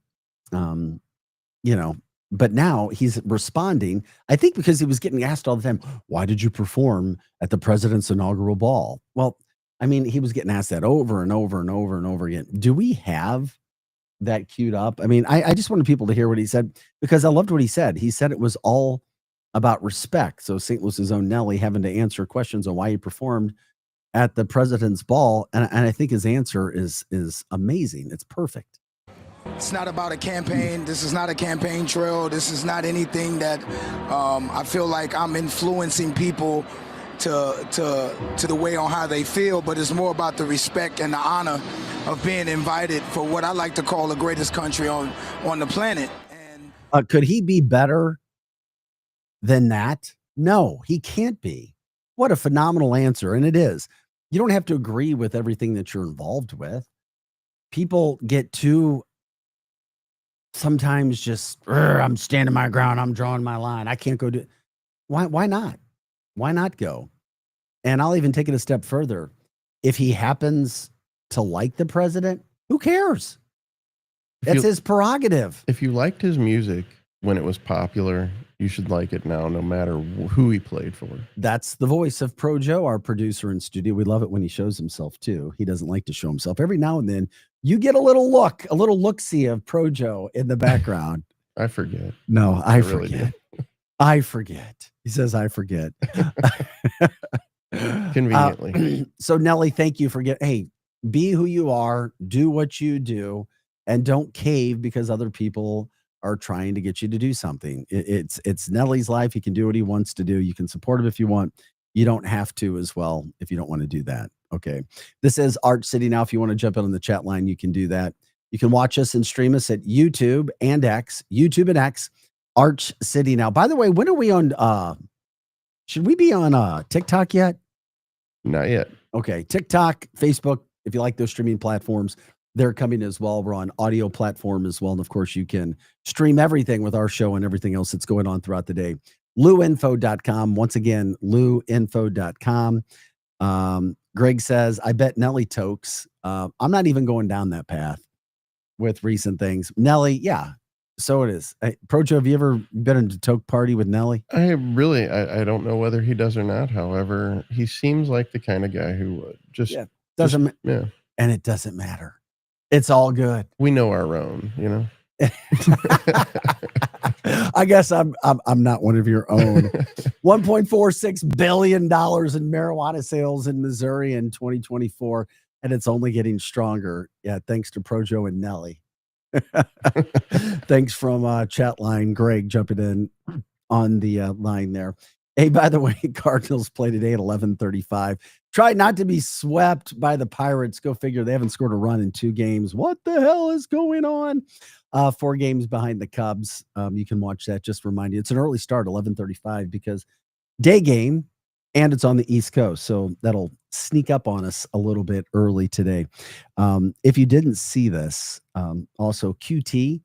But now he's responding, I think, because he was getting asked all the time, why did you perform at the president's inaugural ball? Well, I mean, he was getting asked that over and over and over and over again. Do we have that queued up? I mean, I just wanted people to hear what he said, because I loved what he said. He said it was all about respect. So St. Louis's own Nelly having to answer questions on why he performed at the president's ball. And I think his answer is amazing. It's perfect. It's not about a campaign. This is not a campaign trail. This is not anything that I feel like I'm influencing people to the way on how they feel, but it's more about the respect and the honor of being invited for what I like to call the greatest country on the planet. Could he be better than that? No, he can't be. What a phenomenal answer. And it is. You don't have to agree with everything that you're involved with. People get too sometimes just, I'm standing my ground. I'm drawing my line. I can't go do it. Why not? Why not go? And I'll even take it a step further. If he happens to like the president, who cares? That's his prerogative. If you liked his music when it was popular, you should like it now, no matter who he played for. That's the voice of Pro Joe, our producer in studio. We love it when he shows himself too. He doesn't like to show himself. Every now and then you get a little look-see of Pro Joe in the background. I forget. No, I really forget. I forget. He says, I forget. Conveniently. So Nelly, thank you for be who you are, do what you do, and don't cave because other people are trying to get you to do something. It's Nelly's life. He can do what he wants to do. You can support him if you want. You don't have to as well if you don't want to do that. Okay. This is Arch City Now. If you want to jump in on the chat line, you can do that. You can watch us and stream us at YouTube and X, Arch City Now. By the way, when are we on, should we be on TikTok yet? Not yet. Okay. TikTok, Facebook, if you like those streaming platforms, they're coming as well. We're on audio platform as well. And of course, you can stream everything with our show and everything else that's going on throughout the day. LouInfo.com. Once again, LouInfo.com. Greg says, I bet Nelly tokes. I'm not even going down that path with recent things. Nelly, yeah. So it is. Hey, Projo, have you ever been in a toke party with Nelly? I don't know whether he does or not. However, he seems like the kind of guy who would doesn't. Yeah. And it doesn't matter. It's all good. We know our own, you know. I guess I'm not one of your own. $1.46 billion in marijuana sales in Missouri in 2024, and it's only getting stronger. Yeah, thanks to Projo and Nelly. Thanks from chat line, Greg jumping in on the line there. Hey, by the way, Cardinals play today at 11:35. Try not to be swept by the Pirates. Go figure. They haven't scored a run in 2 games. What the hell is going on? 4 games behind the Cubs. You can watch that. Just remind you, it's an early start, 11:35, because day game, and it's on the East Coast. So that'll sneak up on us a little bit early today. If you didn't see this, also QT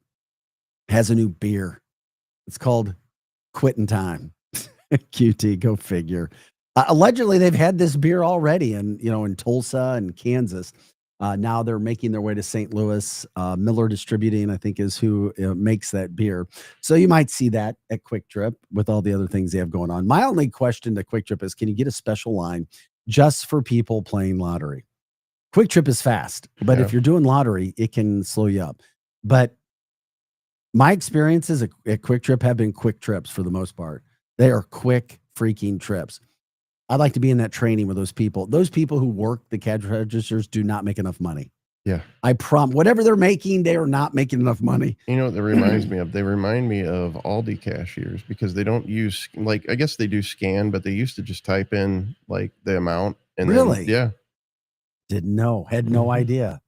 has a new beer. It's called Quittin' Time. QT, go figure. Allegedly, they've had this beer already in Tulsa and Kansas. Now they're making their way to St. Louis. Miller Distributing, I think, is who makes that beer. So you might see that at Quick Trip with all the other things they have going on. My only question to Quick Trip is, can you get a special line just for people playing lottery? Quick Trip is fast, but if you're doing lottery, it can slow you up. But my experiences at Quick Trip have been quick trips for the most part. They are quick freaking trips. I'd like to be in that training with those people. Those people who work the cash registers do not make enough money. Yeah. I promise. Whatever they're making, they are not making enough money. You know what that reminds me of? They remind me of Aldi cashiers because they don't use, I guess they do scan, but they used to just type in the amount. And really? Then, yeah. Didn't know. Had no idea.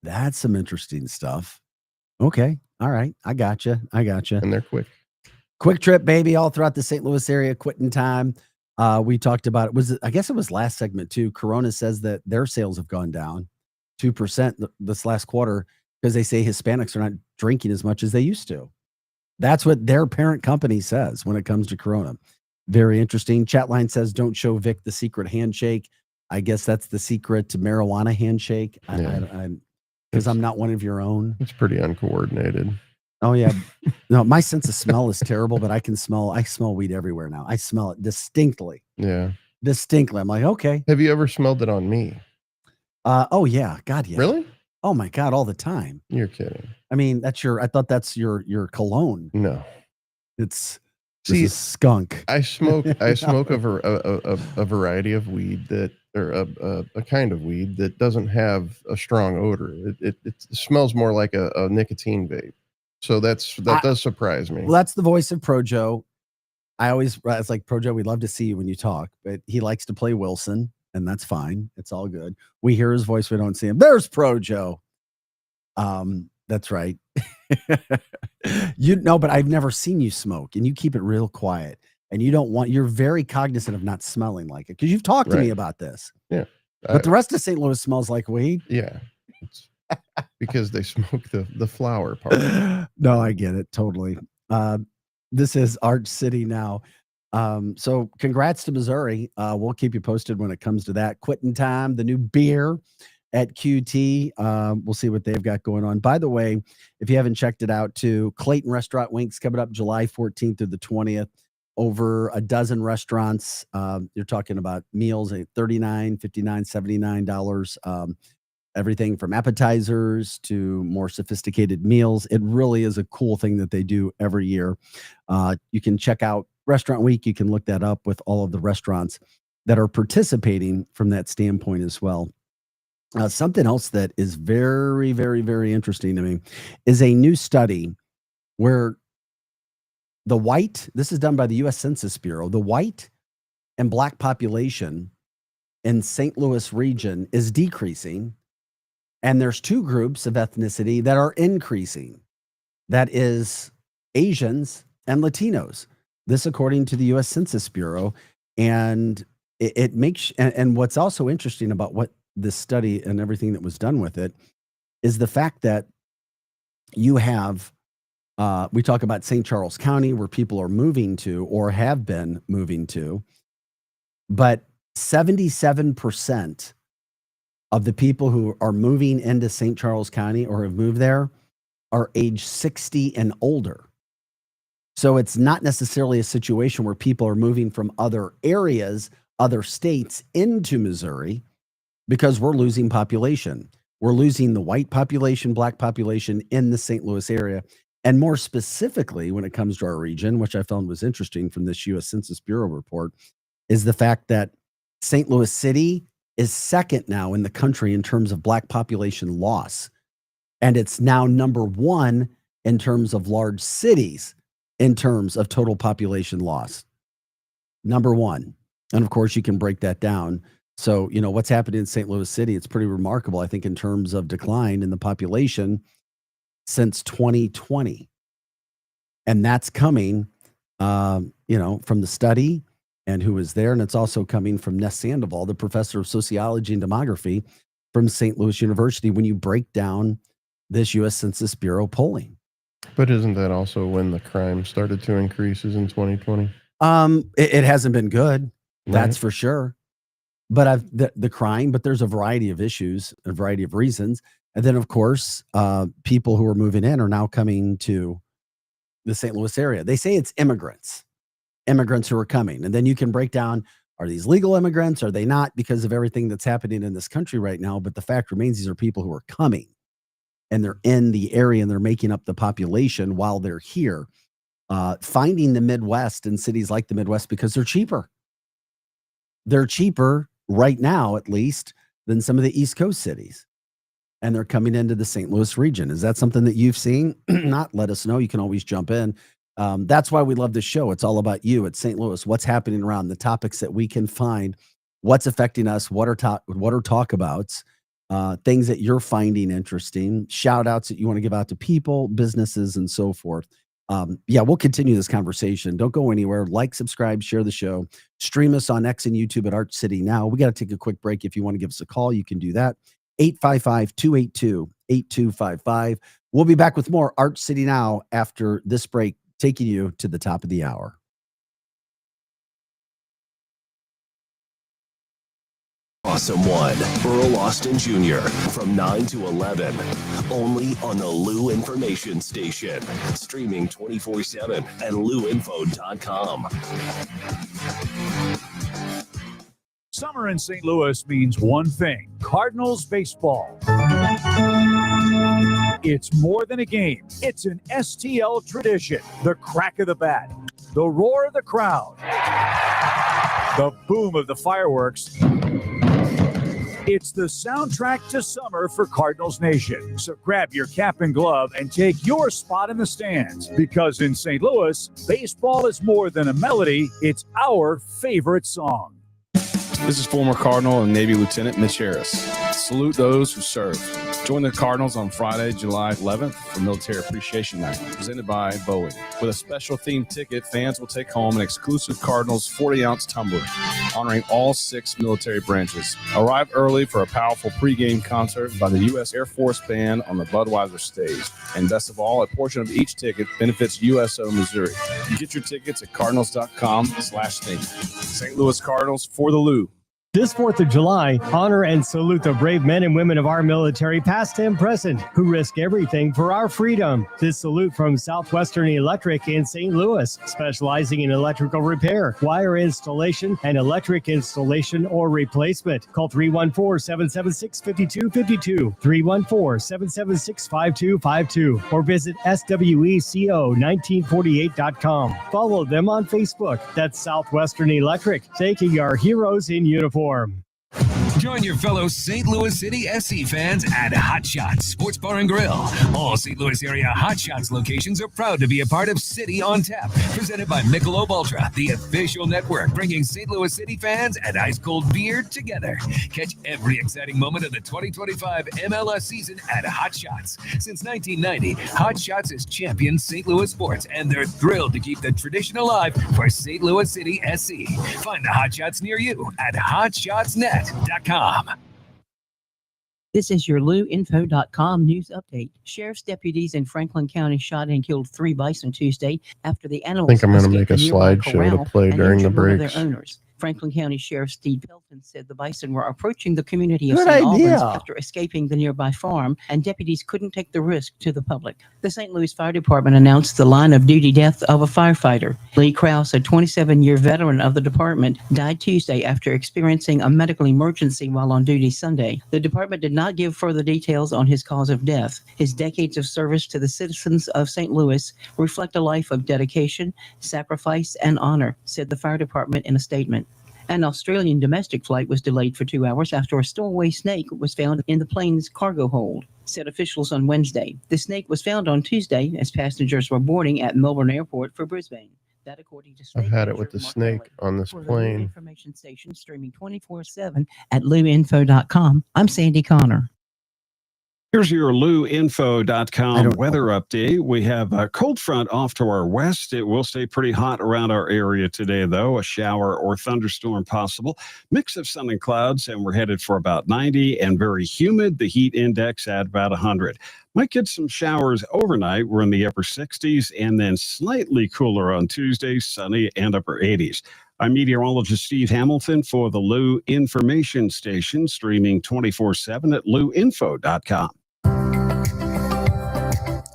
That's some interesting stuff. Okay. All right. I gotcha. And they're quick. Quick Trip, baby, all throughout the St. Louis area. Quitting Time. We talked about it. I guess it was last segment too. Corona says that their sales have gone down 2% this last quarter because they say Hispanics are not drinking as much as they used to. That's what their parent company says when it comes to Corona. Very interesting. Chatline says, don't show Vic the secret handshake. I guess that's the secret to marijuana handshake. Because I'm not one of your own. It's pretty uncoordinated. Oh yeah. No, my sense of smell is terrible, but I smell weed everywhere now. I smell it distinctly. Yeah. Distinctly. I'm like, okay. Have you ever smelled it on me? Oh yeah. God, yeah. Really? Oh my God, all the time. You're kidding. I mean, I thought that's your cologne. No. This See, is skunk. I smoke a variety of weed that, or a kind of weed that doesn't have a strong odor. It smells more like a nicotine vape. So that does surprise me. Well, that's the voice of Pro Joe. It's like, Pro Joe, we'd love to see you when you talk, but he likes to play Wilson, and that's fine. It's all good. We hear his voice, we don't see him. There's Pro Joe. That's right. But I've never seen you smoke, and you keep it real quiet, and you're very cognizant of not smelling like it because you've talked to me about this. Yeah. But the rest of St. Louis smells like weed. Yeah. It's because they smoke the flower part. No, I get it totally. This is Arch City now. So congrats to Missouri. We'll keep you posted when it comes to that. Quitting Time, the new beer at QT. We'll see what they've got going on. By the way, if you haven't checked it out too, Clayton Restaurant Winks coming up July 14th through the 20th. Over a dozen restaurants. You're talking about meals at $39, $59, $79. Everything from appetizers to more sophisticated meals. It really is a cool thing that they do every year. You can check out Restaurant Week. You can look that up with all of the restaurants that are participating from that standpoint as well. Something else that is very, very, very interesting to me is a new study where this is done by the U.S. Census Bureau, the white and black population in St. Louis region is decreasing. And there's two groups of ethnicity that are increasing. That is Asians and Latinos. This according to the U.S. Census Bureau. And it makes, and what's also interesting about what this study and everything that was done with it is the fact that you have, we talk about St. Charles County where people are moving to or have been moving to, but 77% of the people who are moving into St. Charles County or have moved there are age 60 and older. So it's not necessarily a situation where people are moving from other areas, other states into Missouri, because we're losing population. We're losing the white population, black population in the St. Louis area. And more specifically, when it comes to our region, which I found was interesting from this U.S. Census Bureau report, is the fact that St. Louis City is second now in the country in terms of black population loss. And it's now number one in terms of large cities in terms of total population loss. Number one. And of course, you can break that down. So, what's happening in St. Louis City, it's pretty remarkable, I think, in terms of decline in the population since 2020. And that's coming, from the study and who was there. And it's also coming from Ness Sandoval, the professor of sociology and demography from St. Louis University, when you break down this U.S. Census Bureau polling. But isn't that also when the crime started to increase in 2020? It hasn't been good. That's Right. for sure. But the crime, but there's a variety of issues, a variety of reasons. And then, of course, people who are moving in are now coming to the St. Louis area. They say it's immigrants who are coming. And then you can break down, are these legal immigrants? Are they not, because of everything that's happening in this country right now? But the fact remains, these are people who are coming and they're in the area and they're making up the population while they're here, finding the Midwest and cities like the Midwest because they're cheaper. They're cheaper right now, at least, than some of the East Coast cities. And they're coming into the St. Louis region. Is that something that you've seen? Not, let us know. You can always jump in. That's why we love this show. It's all about you at St. Louis. What's happening around, the topics that we can find, what's affecting us, what are talkabouts, things that you're finding interesting, shout outs that you want to give out to people, businesses, and so forth. We'll continue this conversation. Don't go anywhere. Like, subscribe, share the show, stream us on X and YouTube at Arch City Now. We got to take a quick break. If you want to give us a call, you can do that. 855-282-8255. We'll be back with more Arch City Now after this break, taking you to the top of the hour. Awesome One, Earl Austin Jr. from 9 to 11. Only on the Lou Information Station. Streaming 24/7 at louinfo.com. Summer in St. Louis means one thing: Cardinals baseball. It's more than a game. It's an STL tradition. The crack of the bat, the roar of the crowd, the boom of the fireworks. It's the soundtrack to summer for Cardinals Nation. So grab your cap and glove and take your spot in the stands, because in St. Louis, baseball is more than a melody. It's our favorite song. This is former Cardinal and Navy Lieutenant Mitch Harris. Salute those who serve. Join the Cardinals on Friday, July 11th for Military Appreciation Night, presented by Boeing. With a special themed ticket, fans will take home an exclusive Cardinals 40-ounce tumbler, honoring all 6 military branches. Arrive early for a powerful pregame concert by the U.S. Air Force Band on the Budweiser stage. And best of all, a portion of each ticket benefits USO Missouri. Get your tickets at cardinals.com/state. St. Louis Cardinals for the Lou. This 4th of July, honor and salute the brave men and women of our military, past and present, who risk everything for our freedom. This salute from Southwestern Electric in St. Louis, specializing in electrical repair, wire installation, and electric installation or replacement. Call 314-776-5252, 314-776-5252, or visit SWECO1948.com. Follow them on Facebook. That's Southwestern Electric, taking our heroes in uniform. Join your fellow St. Louis City SC fans at Hot Shots Sports Bar and Grill. All St. Louis area Hot Shots locations are proud to be a part of City on Tap, presented by Michelob Ultra, the official network bringing St. Louis City fans and ice-cold beer together. Catch every exciting moment of the 2025 MLS season at Hot Shots. Since 1990, Hot Shots has championed St. Louis sports, and they're thrilled to keep the tradition alive for St. Louis City SC. Find the Hot Shots near you at hotshotsnet.com. This is your louinfo.com news update. Sheriff's deputies in Franklin County shot and killed 3 bison Tuesday after the animals I think I'm going to escaped make a a nearby slideshow corral to play and during the injured one of breaks. their owners. Franklin County Sheriff Steve Pelton said the bison were approaching the community of Good St. Albans idea. after escaping the nearby farm, and deputies couldn't take the risk to the public. The St. Louis Fire Department announced the line of duty death of a firefighter. Lee Krause, a 27-year veteran of the department, died Tuesday after experiencing a medical emergency while on duty Sunday. The department did not give further details on his cause of death. His decades of service to the citizens of St. Louis reflect a life of dedication, sacrifice, and honor, said the fire department in a statement. An Australian domestic flight was delayed for 2 hours after a stowaway snake was found in the plane's cargo hold, said officials on Wednesday. The snake was found on Tuesday as passengers were boarding at Melbourne Airport for Brisbane. That, according to I've had it with the snake on this for the Lou plane. Information Station, streaming 24/7 at louinfo.com. I'm Sandy Connor. Here's your louinfo.com weather update. We have a cold front off to our west. It will stay pretty hot around our area today, though. A shower or thunderstorm possible. Mix of sun and clouds, and we're headed for about 90 and very humid. The heat index at about 100. Might get some showers overnight. We're in the upper 60s, and then slightly cooler on Tuesday, sunny and upper 80s. I'm meteorologist Steve Hamilton for the Lou Information Station, streaming 24/7 at louinfo.com.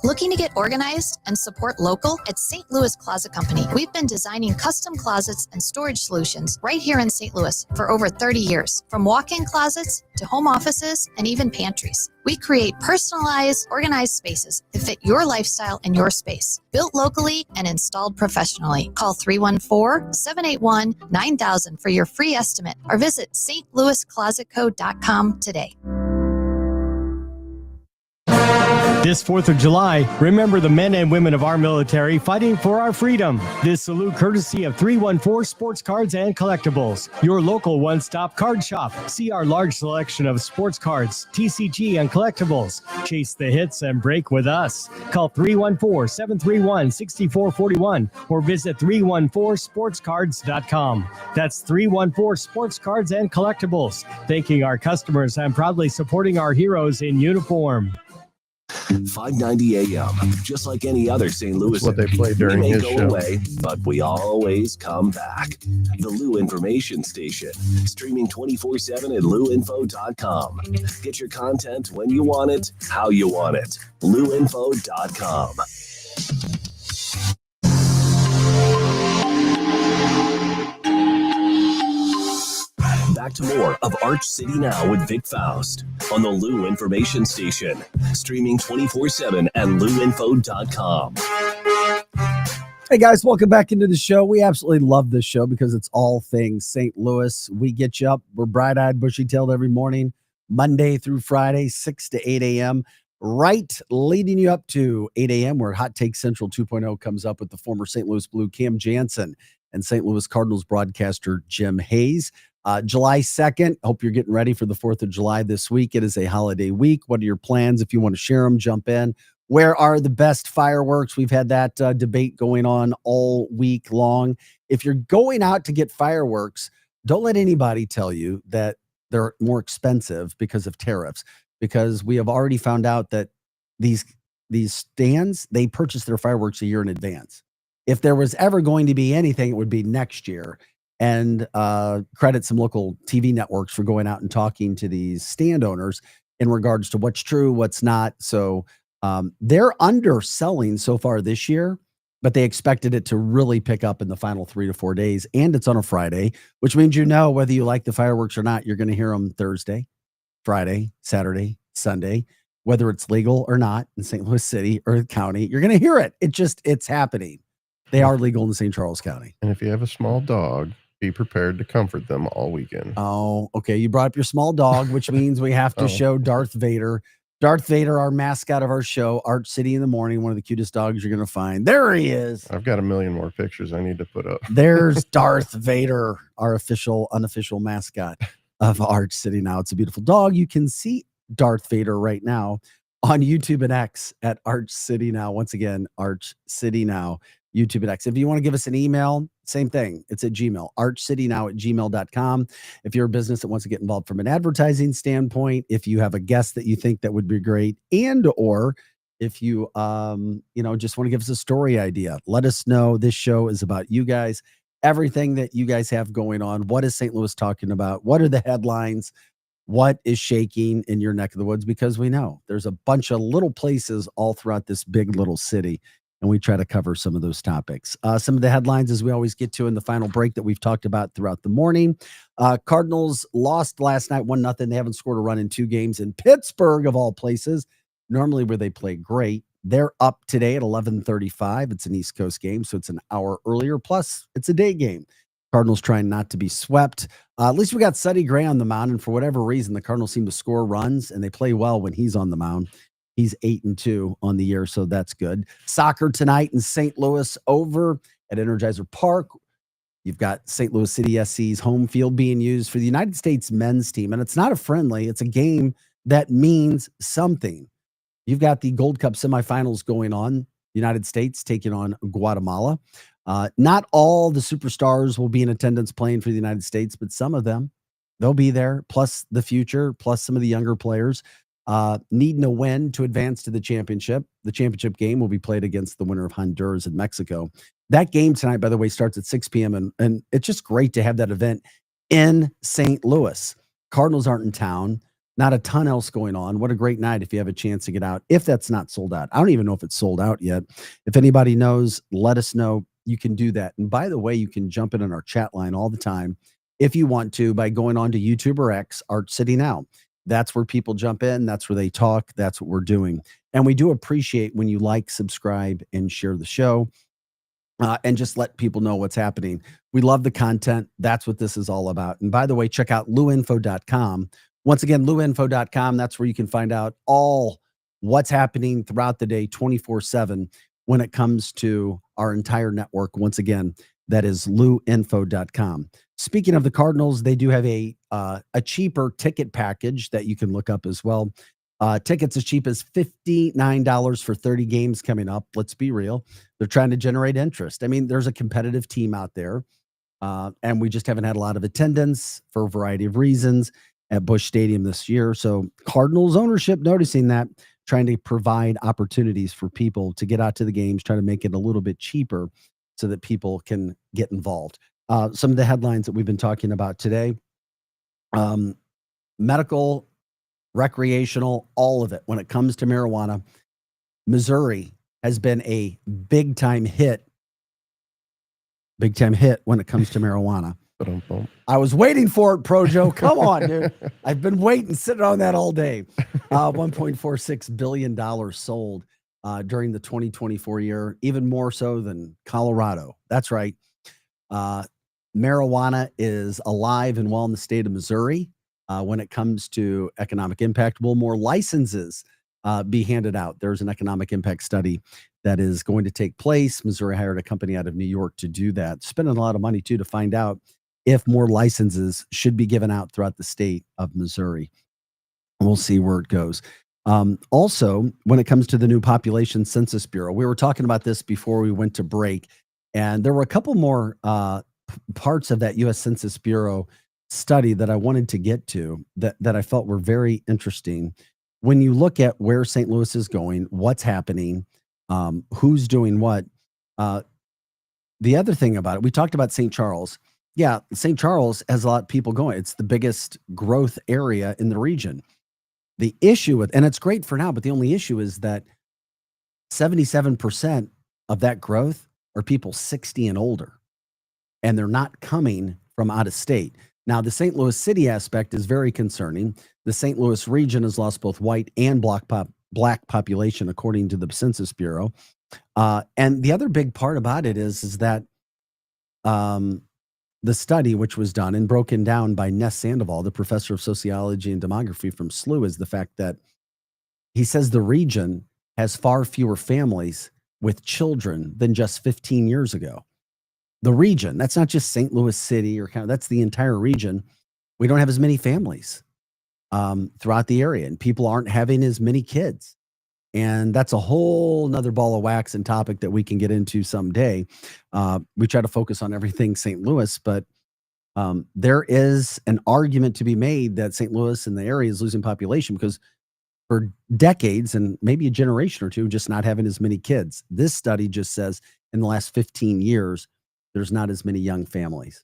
Looking to get organized and support local? At St. Louis Closet Company, we've been designing custom closets and storage solutions right here in St. Louis for over 30 years. From walk-in closets to home offices and even pantries, we create personalized, organized spaces that fit your lifestyle and your space. Built locally and installed professionally. Call 314-781-9000 for your free estimate or visit stlouisclosetco.com today. This 4th of July, remember the men and women of our military fighting for our freedom. This salute courtesy of 314 Sports Cards and Collectibles, your local one-stop card shop. See our large selection of sports cards, TCG, and collectibles. Chase the hits and break with us. Call 314-731-6441 or visit 314sportscards.com. That's 314 Sports Cards and Collectibles, thanking our customers and proudly supporting our heroes in uniform. 590 AM, just like any other St. Louis. That's what they play during we may his go show. away, but we always come back. The Lou Information Station, streaming 24/7 at louinfo.com. Get your content when you want it, how you want it. louinfo.com. Back to more of Arch City Now with Vic Faust on the Lou Information Station, streaming 24/7 at louinfo.com. Hey guys, welcome back into the show. We absolutely love this show because it's all things St. Louis. We get you up. We're bright-eyed, bushy-tailed every morning, Monday through Friday, 6 to 8 a.m. Right, leading you up to 8 a.m. where Hot Take Central 2.0 comes up with the former St. Louis Blue Cam Jansen and St. Louis Cardinals broadcaster Jim Hayes. July 2nd, hope you're getting ready for the 4th of July this week. It is a holiday week. What are your plans? If you want to share them, jump in. Where are the best fireworks? We've had that debate going on all week long. If you're going out to get fireworks, don't let anybody tell you that they're more expensive because of tariffs, because we have already found out that these stands, they purchase their fireworks a year in advance. If there was ever going to be anything, it would be next year. And credit some local TV networks for going out and talking to these stand owners in regards to what's true, what's not. So they're underselling so far this year, but they expected it to really pick up in the final 3 to 4 days. And it's on a Friday, which means whether you like the fireworks or not, you're going to hear them Thursday, Friday, Saturday, Sunday, whether it's legal or not in St. Louis City or the county, you're going to hear it. It's happening. They are legal in St. Charles County. And if you have a small dog, be prepared to comfort them all weekend. Oh, okay. You brought up your small dog, which means we have to show Darth Vader. Darth Vader, our mascot of our show, Arch City in the Morning, one of the cutest dogs you're going to find. There he is. I've got a million more pictures I need to put up. There's Darth Vader, our unofficial mascot of Arch City Now. It's a beautiful dog. You can see Darth Vader right now on YouTube and X at Arch City Now. Once again, Arch City Now, YouTube and X. If you want to give us an email, same thing. It's at Gmail, archcitynow@gmail.com. If you're a business that wants to get involved from an advertising standpoint, if you have a guest that you think that would be great, and or if you just want to give us a story idea, let us know. This show is about you guys, everything that you guys have going on. What is St. Louis talking about? What are the headlines? What is shaking in your neck of the woods? Because we know there's a bunch of little places all throughout this big little city, and we try to cover some of those topics. Some of the headlines, as we always get to in the final break, that we've talked about throughout the morning. Cardinals lost last night 1-0. They haven't scored a run in 2 games in Pittsburgh, of all places, normally where they play great. They're up today at 11:35. It's an East Coast game, so it's an hour earlier. Plus, it's a day game. Cardinals trying not to be swept. At least we got Sonny Gray on the mound, and for whatever reason, the Cardinals seem to score runs, and they play well when he's on the mound. He's 8-2 on the year, so that's good. Soccer tonight in St. Louis over at Energizer Park. You've got St. Louis City SC's home field being used for the United States men's team, and it's not a friendly. It's a game that means something. You've got the Gold Cup semifinals going on. United States taking on Guatemala. Not all the superstars will be in attendance playing for the United States, but some of them, they'll be there, plus the future, plus some of the younger players. Needing a win to advance to the championship. The championship game will be played against the winner of Honduras and Mexico. That game tonight, by the way, starts at 6 p.m. And it's just great to have that event in St. Louis. Cardinals aren't in town. Not a ton else going on. What a great night if you have a chance to get out, if that's not sold out. I don't even know if it's sold out yet. If anybody knows, let us know. You can do that. And by the way, you can jump in on our chat line all the time if you want to by going on to YouTube or X, Arch City Now. That's where people jump in. That's where they talk. That's what we're doing. And we do appreciate when you like, subscribe, and share the show. And just let people know what's happening. We love the content. That's what this is all about. And by the way, check out louinfo.com. Once again, louinfo.com. That's where you can find out all what's happening throughout the day, 24/7, when it comes to our entire network. Once again, that is louinfo.com. Speaking of the Cardinals, they do have a cheaper ticket package that you can look up as well. Tickets as cheap as $59 for 30 games coming up. Let's be real. They're trying to generate interest. I mean, there's a competitive team out there, and we just haven't had a lot of attendance for a variety of reasons at Busch Stadium this year. So Cardinals ownership noticing that, trying to provide opportunities for people to get out to the games, try to make it a little bit cheaper so that people can get involved. Some of the headlines that we've been talking about today, medical, recreational, all of it. When it comes to marijuana, Missouri has been a big time hit when it comes to marijuana. I was waiting for it, Pro Joe. Come on, dude. I've been waiting, sitting on that all day. $1.46 billion sold during the 2024 year, even more so than Colorado. That's right. Marijuana is alive and well in the state of Missouri. When it comes to economic impact, will more licenses be handed out? There's an economic impact study that is going to take place. Missouri hired a company out of New York to do that, spending a lot of money too to find out if more licenses should be given out throughout the state of Missouri. We'll see where it goes. Also, when it comes to the new Population Census Bureau, we were talking about this before we went to break, and there were a couple more parts of that U.S. Census Bureau study that I wanted to get to that I felt were very interesting. When you look at where St. Louis is going, what's happening, who's doing what. The other thing about it, we talked about St. Charles. Yeah, St. Charles has a lot of people going. It's the biggest growth area in the region. The issue with, and it's great for now, but the only issue is that 77% of that growth are people 60 and older, and they're not coming from out of state. Now, the St. Louis City aspect is very concerning. The St. Louis region has lost both white and black population, according to the Census Bureau. And the other big part about it is that the study, which was done and broken down by Ness Sandoval, the professor of sociology and demography from SLU, is the fact that he says the region has far fewer families with children than just 15 years ago. The region, that's not just St. Louis City or county, that's the entire region. We don't have as many families throughout the area, and people aren't having as many kids. And that's a whole nother ball of wax and topic that we can get into someday. We try to focus on everything St. Louis, but there is an argument to be made that St. Louis and the area is losing population because for decades and maybe a generation or two, just not having as many kids. This study just says in the last 15 years, there's not as many young families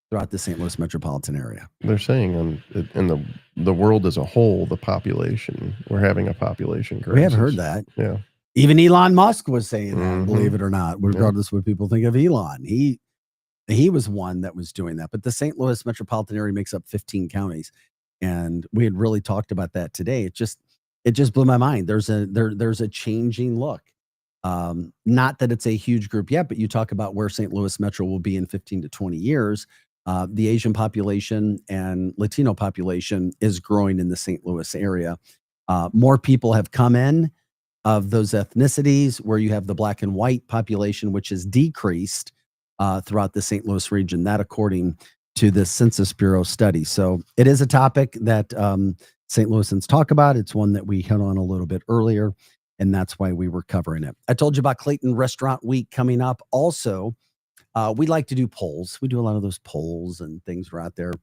throughout the St. Louis metropolitan area. They're saying in the world as a whole, the population, we're having a population crisis. We have heard that. Yeah. Even Elon Musk was saying that, believe it or not, regardless of what people think of Elon. He was one that was doing that. But the St. Louis metropolitan area makes up 15 counties. And we had really talked about that today. It just blew my mind. There's a changing look. Not that it's a huge group yet, but you talk about where St. Louis Metro will be in 15 to 20 years. The Asian population and Latino population is growing in the St. Louis area. More people have come in of those ethnicities, where you have the black and white population, which has decreased throughout the St. Louis region. That according to the Census Bureau study. So it is a topic that St. Louisans talk about. It's one that we hit on a little bit earlier, and that's why we were covering it. I told you about Clayton Restaurant Week coming up. Also, we like to do polls. We do a lot of those polls and things are out there.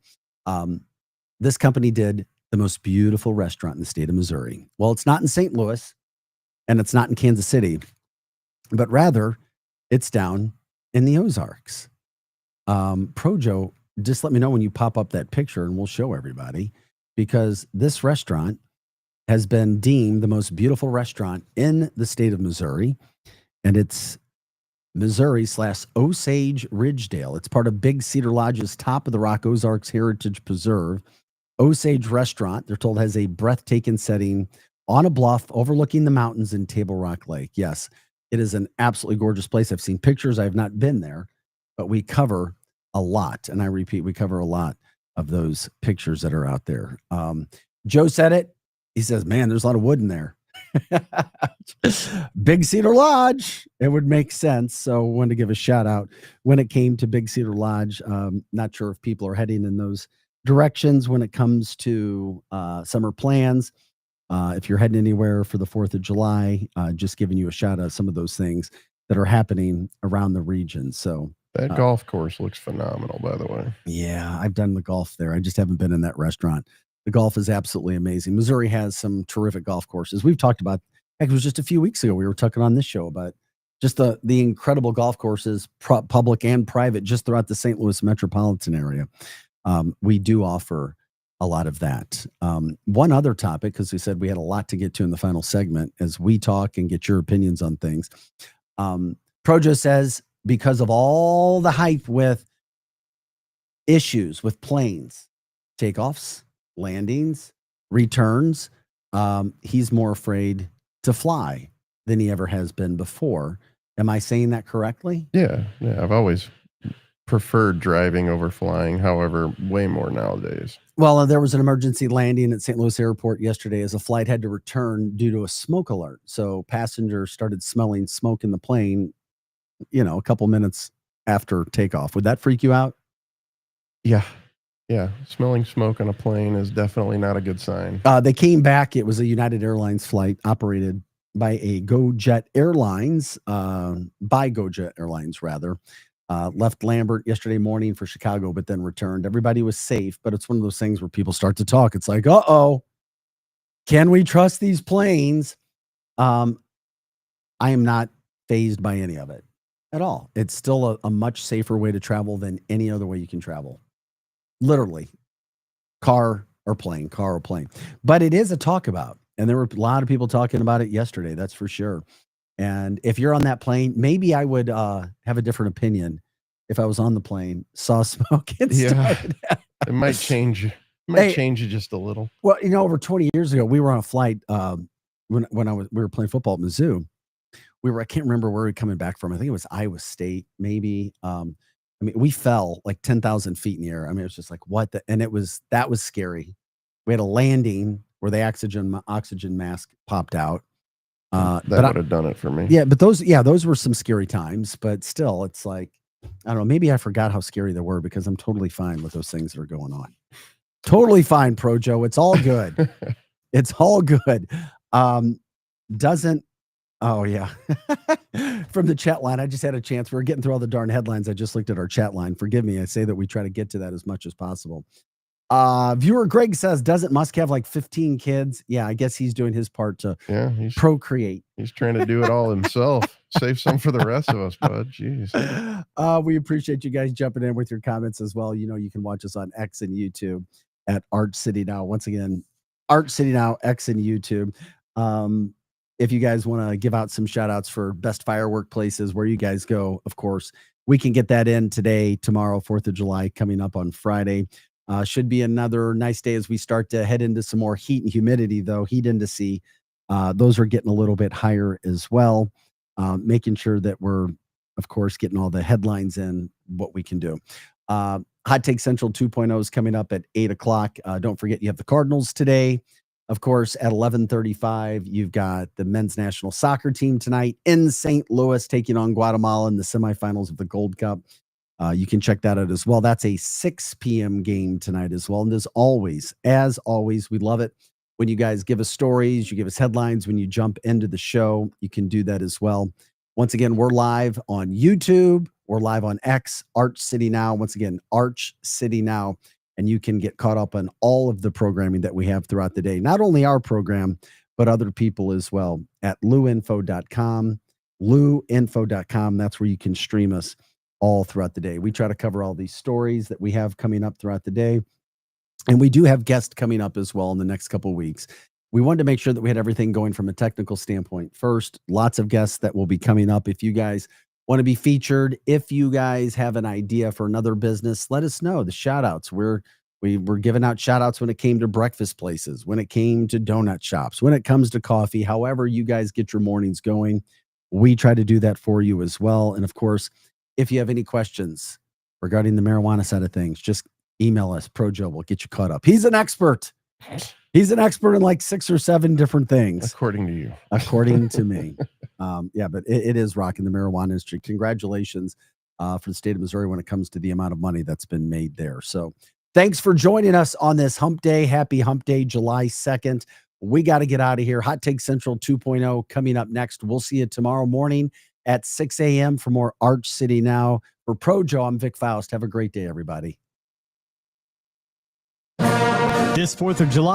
This company did the most beautiful restaurant in the state of Missouri. Well, it's not in St. Louis and it's not in Kansas City, but rather it's down in the Ozarks. Pro Joe, just let me know when you pop up that picture and we'll show everybody, because this restaurant has been deemed the most beautiful restaurant in the state of Missouri. And it's Missouri/Osage Ridgedale. It's part of Big Cedar Lodge's Top of the Rock Ozarks Heritage Preserve. Osage Restaurant, they're told, has a breathtaking setting on a bluff overlooking the mountains in Table Rock Lake. Yes, it is an absolutely gorgeous place. I've seen pictures. I've not been there, but we cover a lot. And I repeat, we cover a lot of those pictures that are out there. Joe said it. He says, man, there's a lot of wood in there. Big Cedar Lodge, it would make sense. So I wanted to give a shout out when it came to Big Cedar Lodge. Not sure if people are heading in those directions when it comes to summer plans. If you're heading anywhere for the 4th of July, just giving you a shout out, some of those things that are happening around the region. So that golf course looks phenomenal, by the way. Yeah, I've done the golf there. I just haven't been in that restaurant. The golf is absolutely amazing. Missouri has some terrific golf courses. We've talked about, heck, it was just a few weeks ago we were talking on this show about just the incredible golf courses, public and private, just throughout the St. Louis metropolitan area. We do offer a lot of that. One other topic, because we said we had a lot to get to in the final segment as we talk and get your opinions on things. Projo says, because of all the hype with issues with planes, takeoffs, landings, returns, he's more afraid to fly than he ever has been before. Am I saying that correctly? Yeah. I've always preferred driving over flying, however, way more nowadays. Well, there was an emergency landing at St. Louis Airport yesterday as a flight had to return due to a smoke alert. So passengers started smelling smoke in the plane, a couple minutes after takeoff. Would that freak you out? Yeah. Smelling smoke on a plane is definitely not a good sign. They came back. It was a United Airlines flight operated by GoJet Airlines, rather. Left Lambert yesterday morning for Chicago, but then returned. Everybody was safe, but it's one of those things where people start to talk. It's like, can we trust these planes? I am not fazed by any of it at all. It's still a much safer way to travel than any other way you can travel. Literally, car or plane. But it is a talk about, and there were a lot of people talking about it yesterday, that's for sure. And if you're on that plane, maybe I would have a different opinion if I was on the plane, saw smoke and started. It might change. Change it just a little. Well, over 20 years ago, we were on a flight when we were playing football at Mizzou. I can't remember where we were coming back from. I think it was Iowa State, maybe. We fell like 10,000 feet in the air. It was just like, what? And that was scary. We had a landing where the oxygen mask popped out. That would have done it for me. Yeah, but those were some scary times. But still, it's like, I don't know. Maybe I forgot how scary they were because I'm totally fine with those things that are going on. Totally fine, Projo. It's all good. It's all good. Oh yeah. From the chat line, I just had a chance. We're getting through all the darn headlines. I just looked at our chat line. Forgive me. I say that we try to get to that as much as possible. Viewer Greg says, doesn't Musk have like 15 kids? Yeah, I guess he's doing his part to procreate. He's trying to do it all himself. Save some for the rest of us, bud. Jeez. We appreciate you guys jumping in with your comments as well. You can watch us on X and YouTube at Arch City Now. Once again, Arch City Now, X and YouTube. If you guys want to give out some shout outs for best firework places where you guys go, of course, we can get that in today, tomorrow, 4th of July, coming up on Friday. Should be another nice day as we start to head into some more heat and humidity, though. Heat indice, those are getting a little bit higher as well. Making sure that we're, of course, getting all the headlines in, what we can do. Hot Take Central 2.0 is coming up at 8 o'clock. Don't forget, you have the Cardinals today. Of course, at 11:35, you've got the men's national soccer team tonight in St. Louis taking on Guatemala in the semifinals of the Gold Cup. You can check that out as well. That's a 6 p.m. game tonight as well. And as always, we love it when you guys give us stories, you give us headlines, when you jump into the show, you can do that as well. Once again, we're live on YouTube. We're live on X, Arch City Now. Once again, Arch City Now. And you can get caught up on all of the programming that we have throughout the day. Not only our program, but other people as well at luinfo.com. Luinfo.com. That's where you can stream us all throughout the day. We try to cover all these stories that we have coming up throughout the day. And we do have guests coming up as well in the next couple of weeks. We wanted to make sure that we had everything going from a technical standpoint first. Lots of guests that will be coming up. If you guys want to be featured, if you guys have an idea for another business, let us know. The shout outs, we were giving out shout outs when it came to breakfast places, when it came to donut shops, when it comes to coffee, however you guys get your mornings going, we try to do that for you as well. And of course, if you have any questions regarding the marijuana side of things, just email us. Projo will get you caught up. He's an expert. He's an expert in like 6 or 7 different things. According to you. According to me. But it is rocking the marijuana industry. Congratulations for the state of Missouri when it comes to the amount of money that's been made there. So thanks for joining us on this hump day. Happy hump day, July 2nd. We got to get out of here. Hot Take Central 2.0 coming up next. We'll see you tomorrow morning at 6 a.m. for more Arch City Now. For Projo, I'm Vic Faust. Have a great day, everybody. This 4th of July,